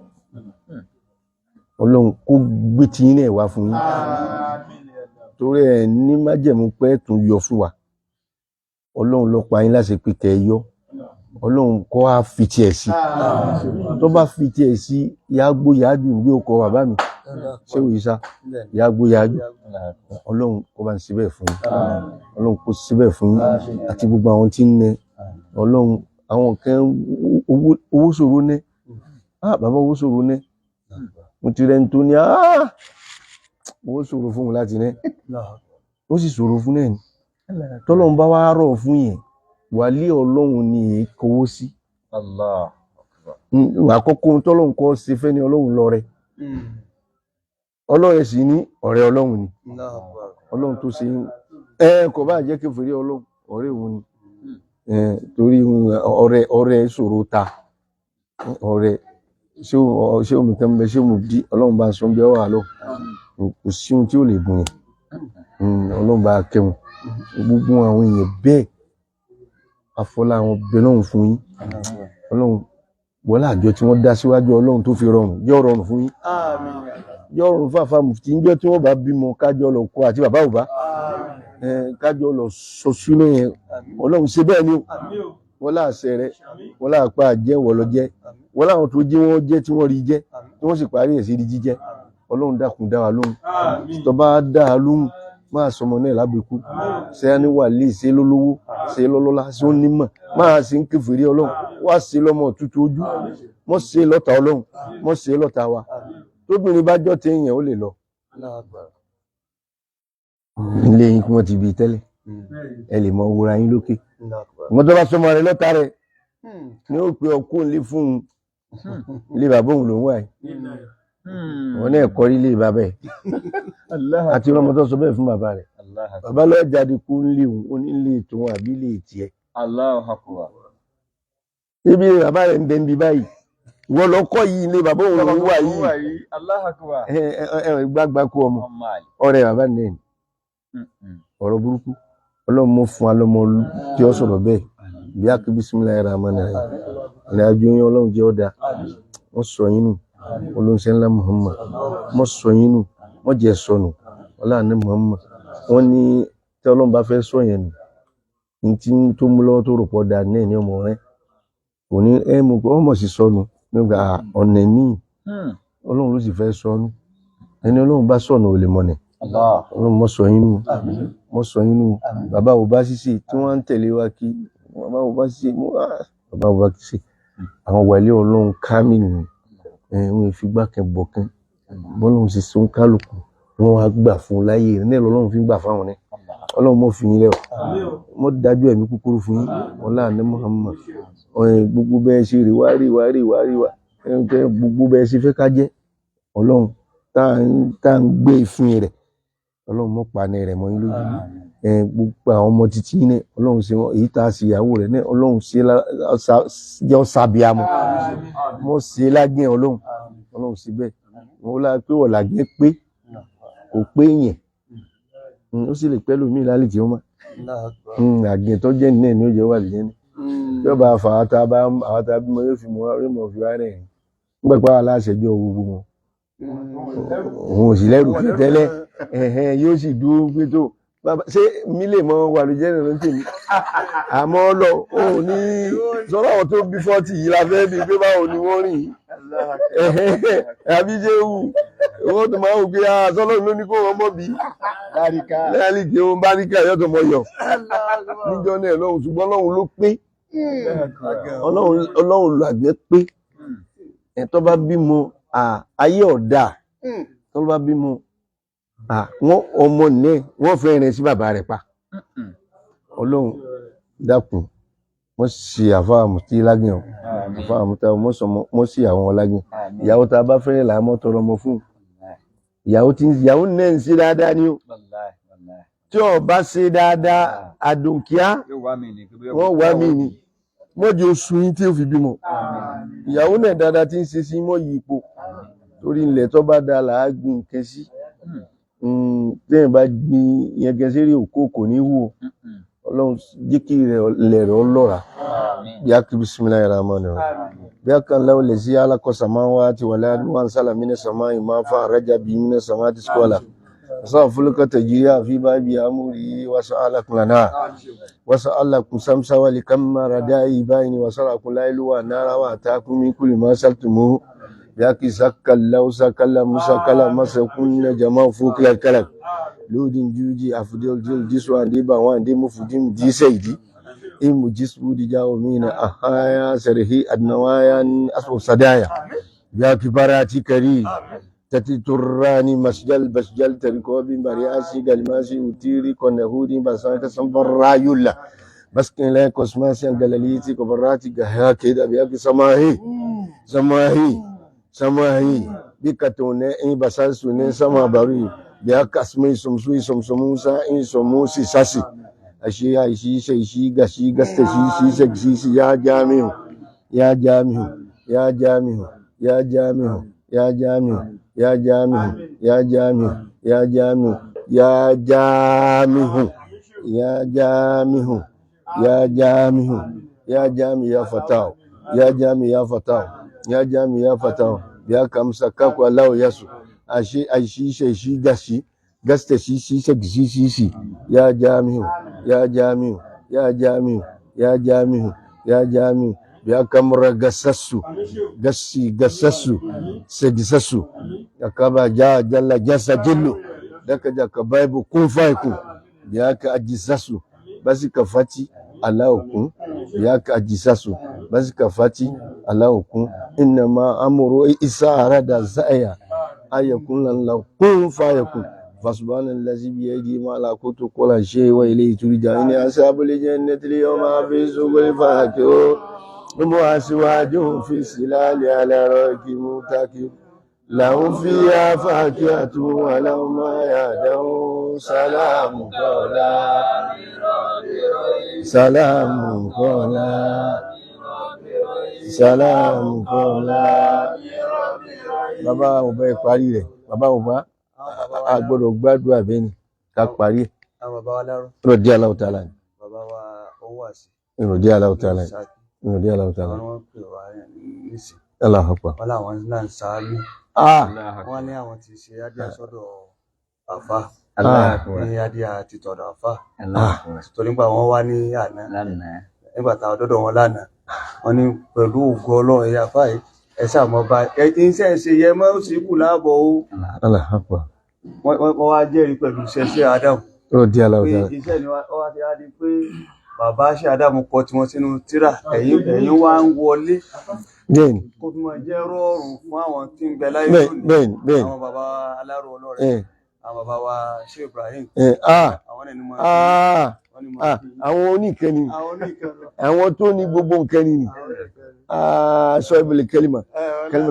ọlọ́run kó gbé tí yín náà wá fún yín torí ẹ̀ ní májẹ̀mú pé tún yọ fún wa ọlọ́run ló pa yín láṣẹ pé kẹ́ ẹ yọ ọlọ́run kó á fi tiẹ̀ sí tó bá fi tiẹ̀ sí yàgbó yàájú bí ó kọ bàbá mi ṣé òye sá yàgbó yàájú ọlọ́run kó bá ń síbẹ̀ fún yín ọlọ́run kó síbẹ̀ fún yín àti gbogbo àwọn tí ń nẹ ọlọ́run àwọn kan owó ṣòro ní bàbá owó ṣòro ní mo ti rẹni tó ní owó ṣòro fún un láti ní ó sì ṣòro fún náà ni tọ́lọ́run bá wá rọ̀ fún yẹn wàlí ọlọ́run ni èé kówó sí àkọ́kọ́ tọ́lọ́run kọ́ ṣe fẹ́ ní ọlọ́run lọ́rẹ ọlọ́rẹ sì ní ọ̀rẹ́ ọlọ́run ni ọlọ́run tó ṣe kò bá jẹ́ kèfèrí ọlọ́run ọ̀rẹ́ òun ni torí ọ̀rẹ́ ṣòro ta ọ̀rẹ́ ṣé omi kan bẹ ṣé omi bí ọlọ́run bá sọ bí ọwà lọ kò sí ohun tí ó lè gùn yẹn ọlọ́run bá kẹwọn gbogbo àwọn èèyàn bẹ́ẹ̀ afọlá àwọn bẹ lọ́run fún yín ọlọ́run wọlé àjọ tí wọ́n dá síwájú ọlọ́run tó fi rọrùn yóò rọrùn fún yín yóò rọrùn fáfá mufti níjọ́ tí wọ́n bá bímọ kájọ lọ kó àti bàbá òbá kájọ lọ sọ sínú yẹn ọlọ́run ṣe bẹ́ẹ̀ ni wọ́n láàṣẹ rẹ wọ́n láàpá jẹ́ wọ́lọ jẹ́ wọ́n láwọn tó jí wọ́n jẹ́ tí wọ́n rí jẹ́ tí wọ́n sì parí ẹ̀ sí rí jíjẹ́ ọlọ́run dákun dá wa lóhùn tó bá dá a lóhùn máa sọmọ náà lábẹ́kú ṣe á ní wà lè ṣe lólówó ṣe lọ́lọ́lá ṣe ó nímọ̀ máa ṣe ń kèfèrí ọlọ́run wá ṣe lọ́mọ tútù ojú mọ́ ṣe lọ́ta ọlọ́run mọ́ ṣe lọ́ta wa tóbìnrin bá jọ́ tí èèyàn ó lè lọ ilé yín kí wọ́n ti bí tẹ́lẹ̀ ẹ lè mọ wúra yín lókè wọ́n tó bá sọmọ rẹ lọ́ta rẹ ní ó pe ọkùn lé fún un ilé bàbá òun ló ń wà yìí wọn náà kọ́ ilé bàbá ẹ̀ àti ọmọ tó sọ bẹ́ẹ̀ fún bàbá rẹ̀ bàbá lọ́ọ́ jáde kú nílé òun onílé tòun àbí ilé tiẹ̀ ibi bàbá rẹ̀ ń bẹ níbi báyìí wọ́n lọ kọ́ yìí ilé bàbá òun ló ń wà yìí gbàgbà kú ọmọ ọ̀rẹ́ bàbá nìyẹn ọ̀rọ̀ burúkú ọlọ́run mú fún alọ́mọ tí ó sọ̀rọ̀ bẹ́ẹ̀ bí akí bismillahir rahmanir rahim ìrìn àjò yín ọlọ́run jẹ́ ọ̀dà wọ́n sọ yín nù olóńṣẹ́ ńlá Muhammad wọ́n sọ yín nù wọ́n jẹ́ sọnù ọláàánú Muhammad wọ́n ní tí ọlọ́run bá fẹ́ sọ yẹn nù ní tí tó mú lọ́wọ́ tó rò pọ̀ dà náà ní ọmọ rẹ̀ kò ní mú ọmọ sì sọnù nígbà ọ̀nà míì ọlọ́run ló sì fẹ́ sọnù ẹni ọlọ́run bá sọnù ò lè mọ̀nà ọlọ́run mọ́ sọ yín nù mọ́ sọ yín nù bàbá ò bá ṣiṣẹ́ tí wọ́n ń tẹ̀lé wa kí bàbá ò bá ṣiṣẹ́ bàbá ò bá ṣiṣẹ́ àwọn wàlẹ́ ọlọ́run kámìlì wọn fi gbákẹ́ bọ̀kẹ́ bọ́lọ́run sì sún kálukú wọn wá gbà fún láyé rẹ̀ náà lọ́lọ́run fi ń gbà fáwọn ní ọlọ́run mọ́ fi yín lẹ́wọ̀ mọ́ dájú ẹ̀mí kúkúrú fún yín ọláàánú Muhammad gbogbo bẹ́ẹ̀ ṣe rí wá gbogbo bẹ́ẹ̀ ṣe fẹ́ ká jẹ́ ọlọ́run tá à ń gbé ìfín rẹ̀ ọlọ́run mọ́ panẹ́ rẹ̀ mọ́ yín lójú gbogbo àwọn ọmọ títí náà ọlọ́run ṣe wọn èyí tá a ṣe ìyàwó rẹ̀ náà ọlọ́run ṣe jẹ́ ọ̀sàbíàmọ́ mọ́ ṣe lágbẹ́ ọlọ́run ṣe bẹ́ẹ̀ wọ́n lá pé ọ̀làgbẹ́ pé kò pé yẹn ó sì lè pẹ́ lómi lálẹ́ tí ó má àgbẹ̀ tó jẹ́ náà ni ó jẹ́ wà lẹ́yìn ní yọba àfàwátà bímọ yóò fi mọ̀ fi wá rẹ̀ nígbà pé wà láṣẹjọ́ gbogbo wọn òun ò sì lẹ́rù pé tẹ́lẹ̀ yóò sì dúró pé tó ṣé mi lè mọ wà ló jẹ́ ìrìn tèmi àmọ́ lọ òun ní sọ́dọ̀ àwọn tó bí 40 yìí la fẹ́ bí pé báwo ni wọ́n rìn àbí jẹ́wù owó tó máa ń gbé sọ́lọ́ ló ní kó wọ́n mọ́ bí láríkà òun bá ríkà yọ́tọ̀ mọ́ yọ níjọ́ náà lọ́hùn ṣùgbọ́n ọlọ́run ló pé ọlọ́run ló àgbẹ̀ pé tó bá bímọ ayé ọ̀dà tó bá bímọ wọ́n ọmọ náà wọ́n fẹ́ rìn sí bàbá rẹ̀ pa ọlọ́run dákun wọ́n ṣe àfáàmùtí lágbìn ọ̀ àfáàmùtá wọ́n sì àwọn lágbìn ìyàwó tá a bá fẹ́rẹ̀ là á mọ́ tọrọ ọmọ fún ìyàwó náà ń ṣe dáadáa ni ó tí ó bá ṣe dáadáa àdùnkíá wọ́n wá mí ni wọ́n jẹ́ oṣù yín tí ó fi bímọ ìyàwó náà dáadáa tí ń ṣe sí mọ́ yìí ipò torí ilẹ̀ tó bá dáa là á gbin nǹkan sí tẹ́yìn bá gbin yẹn gẹ́sẹ́ rí òkú kò ní wù ọlọ́run jẹ́ kí ilẹ̀ rẹ̀ ọlọ́ra bí a kì í bismillahir rahmanir rahim bí a kan láwọn lè sí alákọ̀ọ́sà máa ń wá ti wà láàrin wọn sálà mí ní sàmá ìmọ̀ fún àrájà bí mí ní sàmá ti sọ́ọ̀là sọ́ọ̀ fúlùkọ́ tẹ̀jíríà fi bá bí amúrí wasu alákùnlá wasu alákùn samsawa lè kàn mara dá ìbáyìí ni wasu alákùn láìlúwà náírà wà tákùn mí kúlì máa sàtùmù yaki sakalla usakalla musakalla masakun na jama'a fukla kalak lodin juji afdal jil jiswa ndi ba wa ndi mufujim ji saidi in mujisbu di jawo mina ahaya sarhi adnawayan asu sadaya ya kibarati kari tatiturrani masjal basjal tarikobi bariasi galmasi utiri konahudi basanta sambarayulla baskin la kosmasi galaliti kobarati gahya kida bi samahi bikatone in basansu ne sama bari biya kasmai sumsusa in sumusi sasi ashi shi gashi gasta shi ya jami'u ya jami'u ya jami'u ya jami'u ya jami'u ya jami'u ya jami'u ya jami'u ya jami'u ya jami'u ya jami'u ya jami'u ya fatahu ya jami'u ya fatahu ya jami ya fatawa ya kamsa kakwa lao yasu shi gashi gasta shi ya jami'u ya jami'u ya jami'u ya jami'u ya jami'u ya kamra gasassu segisassu akaba jalla jasa jillu daka jaka bible kun faiku ya ka ajisasu basi ka fati alawukun ya ka ajisasu basi ka fati alawukun innama amuru isa arada zaya ayakun lan kun fayakun fasubhanallazi bi yadihi malakutu kulli shay'in wa ilayhi turja'un ashabul jannati yawma fi sughul fakihu mímú aṣíwájú fi sílálẹ̀ alárọ̀gì mú tákì làwọn fi àfàkì àtún aláwọ̀mọ́ àdáhùn sálámù kọ́lá sálámù kọ́lá sálámù kọ́lá. Bàbá ọba ẹ parí rẹ̀, bàbá ọba a gbọ́dọ̀ gbádùn àbẹ́ni ká parí ẹ̀. Bàbá wa láró. Rọ̀dí Allahu ta'ala ni. Bàbá wa owó àṣì. Rọ̀dí Allahu ta'ala ni. Rọ̀dí Allahu ta'ala ni. Wọ́n pè wá nísìn. Allahu Akbar. Wọ́n láwọn náà ń sáálú. Wọ́n ní àwọn ti ṣe adíà sọ́dọ̀ àfá. Ní adíà ti tọ̀dọ̀ àfá. Torí nígbà wọ́n wá ní àná. Nígbà táwọn dọ́dọ̀ wọn lánàá. Wọ́n ní pẹ̀lú ògo Ọlọ́run ẹ̀yà àfá yìí. Ẹ ṣàmọ́ bá iṣẹ́ ṣe yẹ mọ́ ó sì kù láàbọ̀ o. Allahu Akbar. Wọ́n wá jẹ́rìí pẹ̀lú iṣẹ́ Ádámù. Rọ̀dí Allahu ta'ala. Pé iṣẹ́ ni wọ́n wá ti á di pé bàbá ṣe Ádámù kọ tí wọ́n sínú tírà ẹ̀yin wá ń wọlé. Bẹ́ẹ̀ni. Kó fi máa jẹ́ rọrùn fún àwọn tí ń bẹ láyé bẹ́ẹ̀ni. Àwọn bàbá aláró ọlọ́rẹ̀. Àwọn bàbá wa ṣe Ibrahim. Àwọn ẹni mọ̀ àwọn oníkẹni àwọn tó ní gbogbo nkẹni ni sọ ìbìlẹ̀ kẹlìmà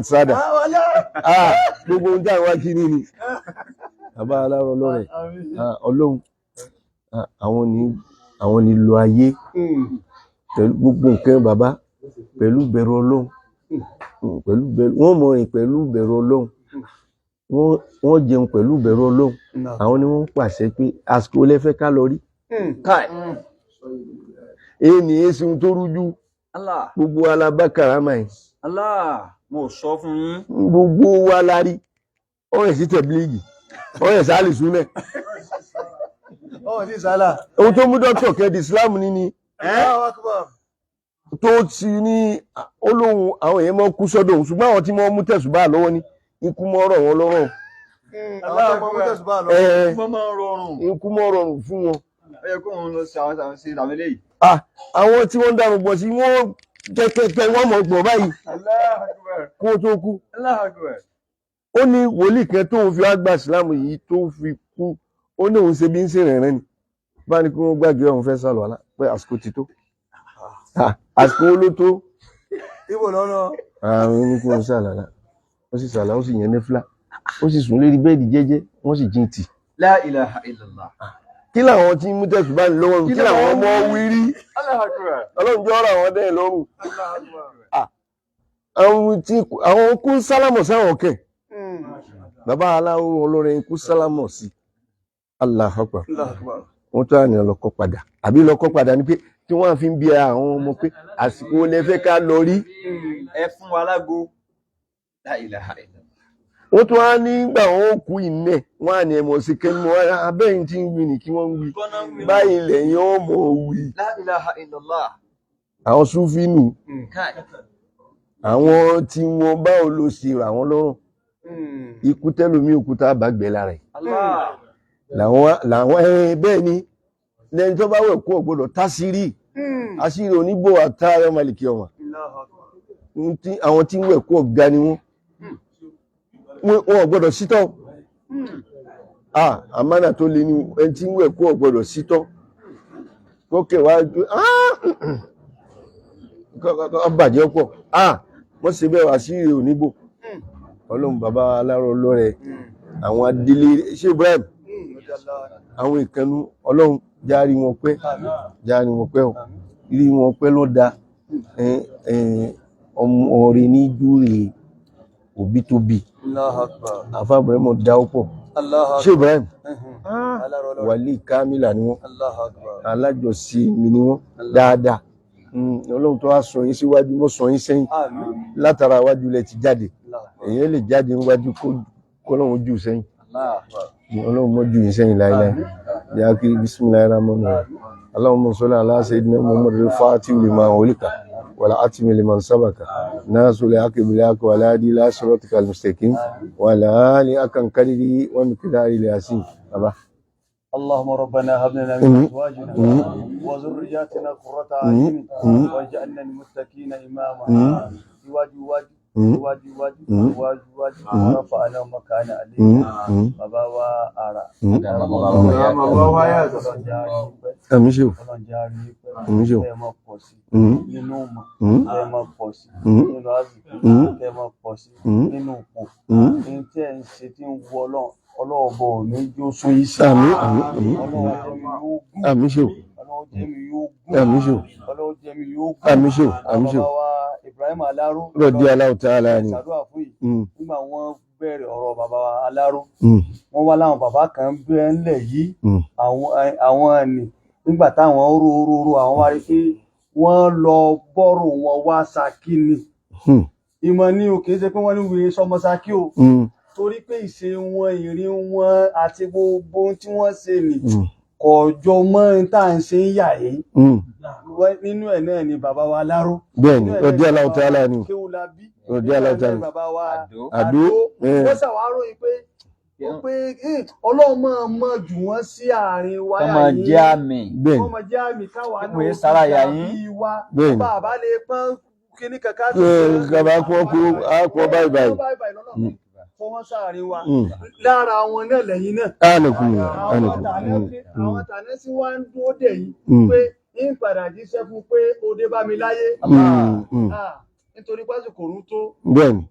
sáádà gbogbo ń dáwà kí ní ni bàbá aláró ọlọ́rẹ̀ ọlọ́run àwọn ni lo ayé pẹ̀lú gbogbo nǹkan bàbá pẹ̀lú bẹ̀rù ọlọ́run wọ́n mọ̀ rìn pẹ̀lú bẹ̀rù ọlọ́run wọ́n jẹun pẹ̀lú bẹ̀rù ọlọ́run àwọn ni wọ́n pàṣẹ pé àsìkò lẹ́fẹ́ ká lọ rí èyí ni èsì tó rújú gbogbo alábákàrámà yìí mo sọ fún yín gbogbo wa lárí ọ̀rẹ́ sí tẹ̀blígì ọ̀rẹ́ sáàlì súnmẹ̀ ohun tó mú dọ́kítọ̀ kẹ́dì Islam ní ni tó ti ní olóhun àwọn èèyàn mọ́ kú sọ́dọ̀ òun ṣùgbọ́n àwọn tí wọ́n mú tẹ̀sùbá lọ́wọ́ ní ikú mọ́ rọ̀ wọn lọ́rọ̀ ikú mọ́ rọrùn fún wọn. Àwọn tí wọ́n dárùn gbọ̀ sí wọ́n kẹ́kẹ́kẹ́ wọ́n mọ̀ gbọ̀ báyìí kó tó kú. Ó ní wòlíì kan tó fi àgbà ìsìlámù yìí tó fi kú ó ní òun ṣe bí ń ṣe rẹ̀rẹ̀ ni bá ní kí wọ́n gbàgbé ọ̀hún fẹ́ sálọ àlá pé àsìkò ti tó àsìkò ló tó àwọn oníkú wọn sàlàlà wọ́n sì sàlà ó sì yẹn ní fúlà ó sì sùn lérí bẹ́ẹ̀dì jẹ́jẹ́ wọ́n sì jí tì. La ilaha illallah. Kí làwọn tí mú tẹ̀sù bá ní lọ́wọ́ kí làwọn ọmọ wírí ọlọ́run jọ́ ọ̀rọ̀ àwọn dẹ́yìn lọ́rùn. Àwọn kú sálámọ̀ sáwọn kẹ̀ bàbá aláwo ọlọ́rin kú sálámọ̀ sí Allahu Akbar wọ́n tó àní ọlọ́kọ́ padà àbí lọ́kọ́ padà ní pé tí wọ́n fi ń bí àwọn ọmọ pé àsìkò lẹ́fẹ́ ká lọ rí ẹ fún wa lágo. La ilaha illallah. Wọ́n tó wá nígbà wọn kú ìnẹ̀ wọ́n á ní ẹmọ̀ sí kẹ́mọ̀ abẹ́yìn tí ń wí ní kí wọ́n ń wí báyìí lẹ́yìn ọmọ wí. La ilaha illallah. Àwọn súfínù àwọn tí wọ́n bá ò lò sí àwọn lọ́rùn ikú tẹ́lómi òkúta àbágbẹ́ lára ẹ̀ làwọn bẹ́ẹ̀ ni lẹ́ni tó bá wẹ̀ kú ọ̀gbọ́dọ̀ tásírì àṣírí onígbò àtàrà màlìkì ọmọ àwọn tí ń wẹ̀ kú ọ̀gá ni wọ́n gbọ́dọ̀ sítọ́ àmánà tó lè ní ẹni tí ń wẹ̀ kú ọ̀gbọ́dọ̀ sítọ́ kókè wá ju ọbàjẹ́ pọ̀ wọ́n ṣe bẹ́ẹ̀ wá sí ìrè onígbò ọlọ́run bàbá aláró lọ́rẹ̀ àwọn adélé ṣé Ibrahim àwọn ìkànnú ọlọ́run járí wọn pẹ́ ọ̀ rí wọn pẹ́ lọ́dà ọmọ rẹ̀ ní júrè òbí tó bí àfáàbẹ̀rẹ̀ mọ̀ dá ọ̀pọ̀ ṣé Ibrahim wàlí kámílà ni wọ́n alájọsí mi ni wọ́n dáadáa ọlọ́run tó wá sọ yín síwájú mọ́ sọ yín sẹ́yìn látara wájú lẹ ti jáde èyàn lè jáde níwájú kọ́lọ́run jù sẹ́yìn ọlọ́run mọ́ jù yín sẹ́yìn láíláí yá kí bismillahir rahmanir rahim Allahumma salli ala sayyidina Muhammadil fatihil lima ulika والعتم لمن سبك ناس لعقب لك ولا دي لا صراطك المستقيم ولا لأكن كدري ومقدار الياسين اللهم ربنا هب لنا من ازواجنا وذرياتنا قرة اعين واجعلنا للمتقين اماما iwájú rafa'ana makana alayhi bàbá wa ara bàbá wa ya àmì ṣe ò pọ̀ sí nínú ọmọ kẹ́ máa pọ̀ sí nínú àsìkò kẹ́ máa pọ̀ sí nínú ipò ní tí ẹ̀ ń ṣe tí ń wọ ọlọ́run bọ̀ ní jó sún yìí sí ọlọ́run jẹ́mi yóò gùn àmín ṣe o ọlọ́run jẹ́mi yóò gùn àmín ṣe o ọlọ́run jẹ́mi yóò gùn àmín ṣe o àmín ṣe o bàbá wa Ibrahim Aláró rọ̀dí aláwọ̀ tá a la ni ṣàdúrà fún yìí nígbà wọ́n bẹ̀rẹ̀ ọ̀rọ̀ bàbá wa Aláró wọ́n wá láwọn bàbá kan bẹ́ẹ̀ ńlẹ̀ yìí àwọn ẹni nígbà táwọn ró àwọn wá rí pé wọ́n lọ bọ́rọ̀ wọn wá Ṣakí ni ìmọ̀ ní o kìí ṣe pé wọ́n ní wèé sọmọ Ṣakí o torí pé ìṣe wọn ìrìn wọn àti gbogbo tí wọ́n ṣe nì kọjọ mọ́ tá à ń ṣe ń yà yìí nínú ẹ̀ náà ni bàbá wa Aláró bẹ́ẹ̀ni rọ̀dí aláwọ̀ tá a la ni Kéwúlábí rọ̀dí aláwọ̀ tá a la ni bàbá wa Àdó wọ́n ṣàwárò yìí pé Ọlọ́run máa mọ̀ jù wọ́n sí àárín wáyà yìí ọmọ jẹ́ àmì bẹ́ẹ̀ni ọmọ jẹ́ àmì káwa Ìpè sára yà yín. wa Bẹ́ẹ̀ni. bàbá lè pọ́n kíní kankan gàbá kọ́ báyìí báyìí lọ́nà fún wọn sáàrin wa lára wọn náà lẹ́yìn náà ánìkùn àwọn tàná sí wá ń dúró dè yìí pé ń padà jíṣẹ́ fún pé òde bá mi láyé nítorí pásìkò rú tó bẹ́ẹ̀ni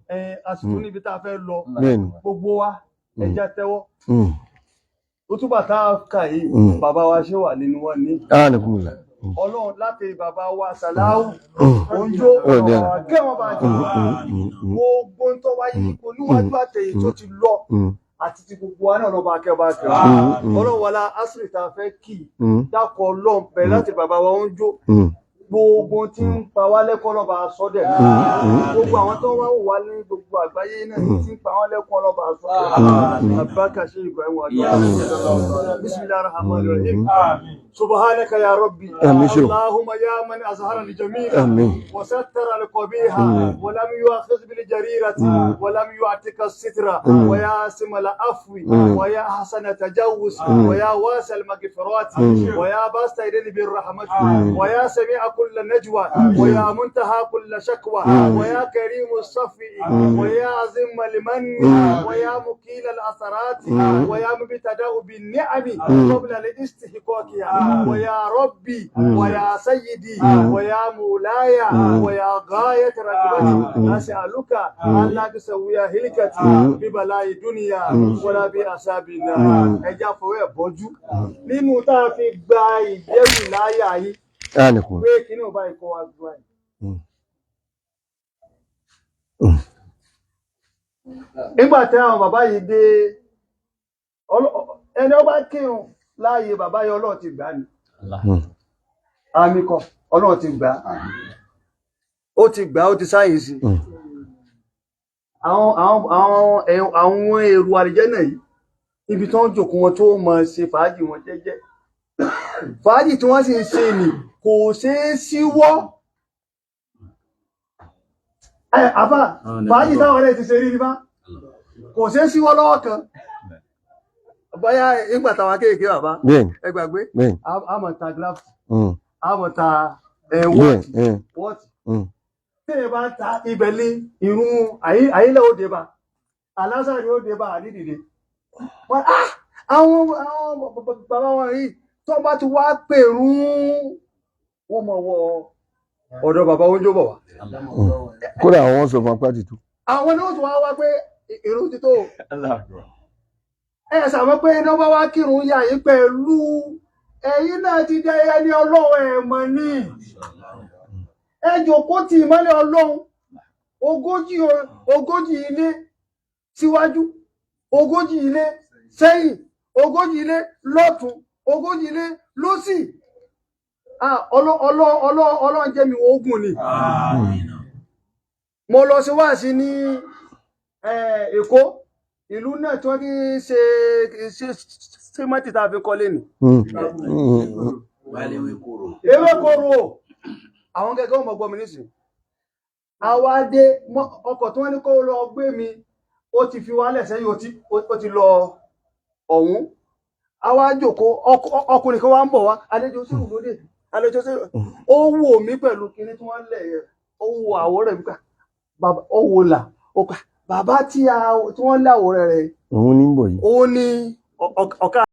àsìkò níbi tá a fẹ́ lọ bẹ́ẹ̀ni gbogbo wa ẹja tẹ́wọ́ òtúbà tá a kà yìí bàbá wa ṣé wà nínú wọn ní ánìkùn la Ọlọ́run láti bàbá wa Sàláhù oúnjó kẹwọn bá jẹ gbogbo tó wáyé ipò níwájú àtẹ̀yìn tó ti lọ àti ti gbogbo wa náà lọ́ba akẹ́bà kẹwàá Ọlọ́run wọlá asiri tá a fẹ́ kì dákọ̀ Ọlọ́run bẹ̀rẹ̀ láti bàbá wa oúnjó gbogbo tí ń pa wá lẹ́kọ́ lọ́ba sọ́dẹ̀ gbogbo àwọn tó wá wà ní gbogbo àgbáyé náà tí ń pa wá lẹ́kọ́ lọ́ba sọ́dẹ̀ àbákà ṣe Ibrahim wàdúrà bismillahir rahmanir rahim سبحانك يا ربي اللهم يا من أظهر الجميل وستر القبيح ولم يؤاخذ بالجريرة ولم يعتق الستر ويا سم العفو ويا حسن التجاوز ويا واسع المغفرات ويا باسط يدين بالرحمة ويا سميع كل نجوى ويا منتهى كل شكوى ويا كريم الصفي ويا عظيم المن ويا مكيل الأثرات ويا مبتدأ بالنعم قبل الاستحقاقها ويا ربي ويا سيدي ويا مولاي ويا غاية رغبتي أسألك أن لا تسوي هلكتي ببلاء الدنيا ولا بأصحاب النار ẹja fọwọ́ ẹ̀ bọ́jú nínú tá a fi gba ìjẹ́rù láyà yìí pé kí ní ò bá ikọ̀ wa gbọ́ ẹ̀. nígbà tí àwọn bàbá yìí dé ẹni ó bá kírun láàyè bàbá yìí Ọlọ́run ti gbà ní àmì kan Ọlọ́run ti gbà ó ti gbà ó ti sáyè sí àwọn èrò àlìjẹ́nà yìí ibi tó ń jòkó wọn tó mọ̀ ṣe fàájì wọn jẹ́jẹ́ fàájì tí wọ́n sì ń ṣe nì kò ṣeé síwọ́ àfà fàájì táwọn ọ̀rẹ́ ti ṣe rí nípa kò ṣeé síwọ́ lọ́wọ́ kan bóyá ìgbà táwọn kéèké bàbá ẹ gbàgbé àmọ̀ta glass àmọ̀ta wọ́ọ̀tì tí ẹ bá ń ta ibẹ̀ ní irun àyílẹ̀ òde bá alásàrí òde bá àdídìde àwọn bàbá wọn yìí tó bá ti wá pèrún wọ́n mọ̀ wọ ọ̀dọ̀ bàbá oúnjẹ bọ̀ wá kódà àwọn sọ fún apá títú àwọn ni ó tún wá pé irun ti tó ẹ sàmọ́ pé iná bá wá kírun yà yín pẹ̀lú ẹ̀yin náà ti dẹ ẹni Ọlọ́run ẹ̀mọ̀ ní ẹ jókòó tì ìmọ́lẹ̀ Ọlọ́run ogójì ilé síwájú 40 ilé sẹ́yìn 40 ilé lọ́tún 40 ilé lósì Ọlọ́run jẹ́ mi ogun ni mo lọ sí wáàsí ní Èkó ìlú náà tí wọ́n ti ṣe símẹ́ǹtì tá a fi kọ́lé nì ewé kóró àwọn gẹ́gẹ́ ọmọ gbọ́ mi nísìn àwa dé ọkọ̀ tí wọ́n ní kó lọ gbé mi ó ti fi wálẹ̀ sẹ́yìn ó ti lọ ọ̀hún àwa jókòó ọkùnrin kan wá ń bọ̀ wá àlejò sí òlódé àlejò sí ó wò mí pẹ̀lú kinní tí wọ́n lẹ̀ yẹ ó wo àwòrán mi ká ó wo là ó ká bàbá tí wọ́n lé àwòrán rẹ̀ òun ní bọ̀ yìí òun ní ọ̀ká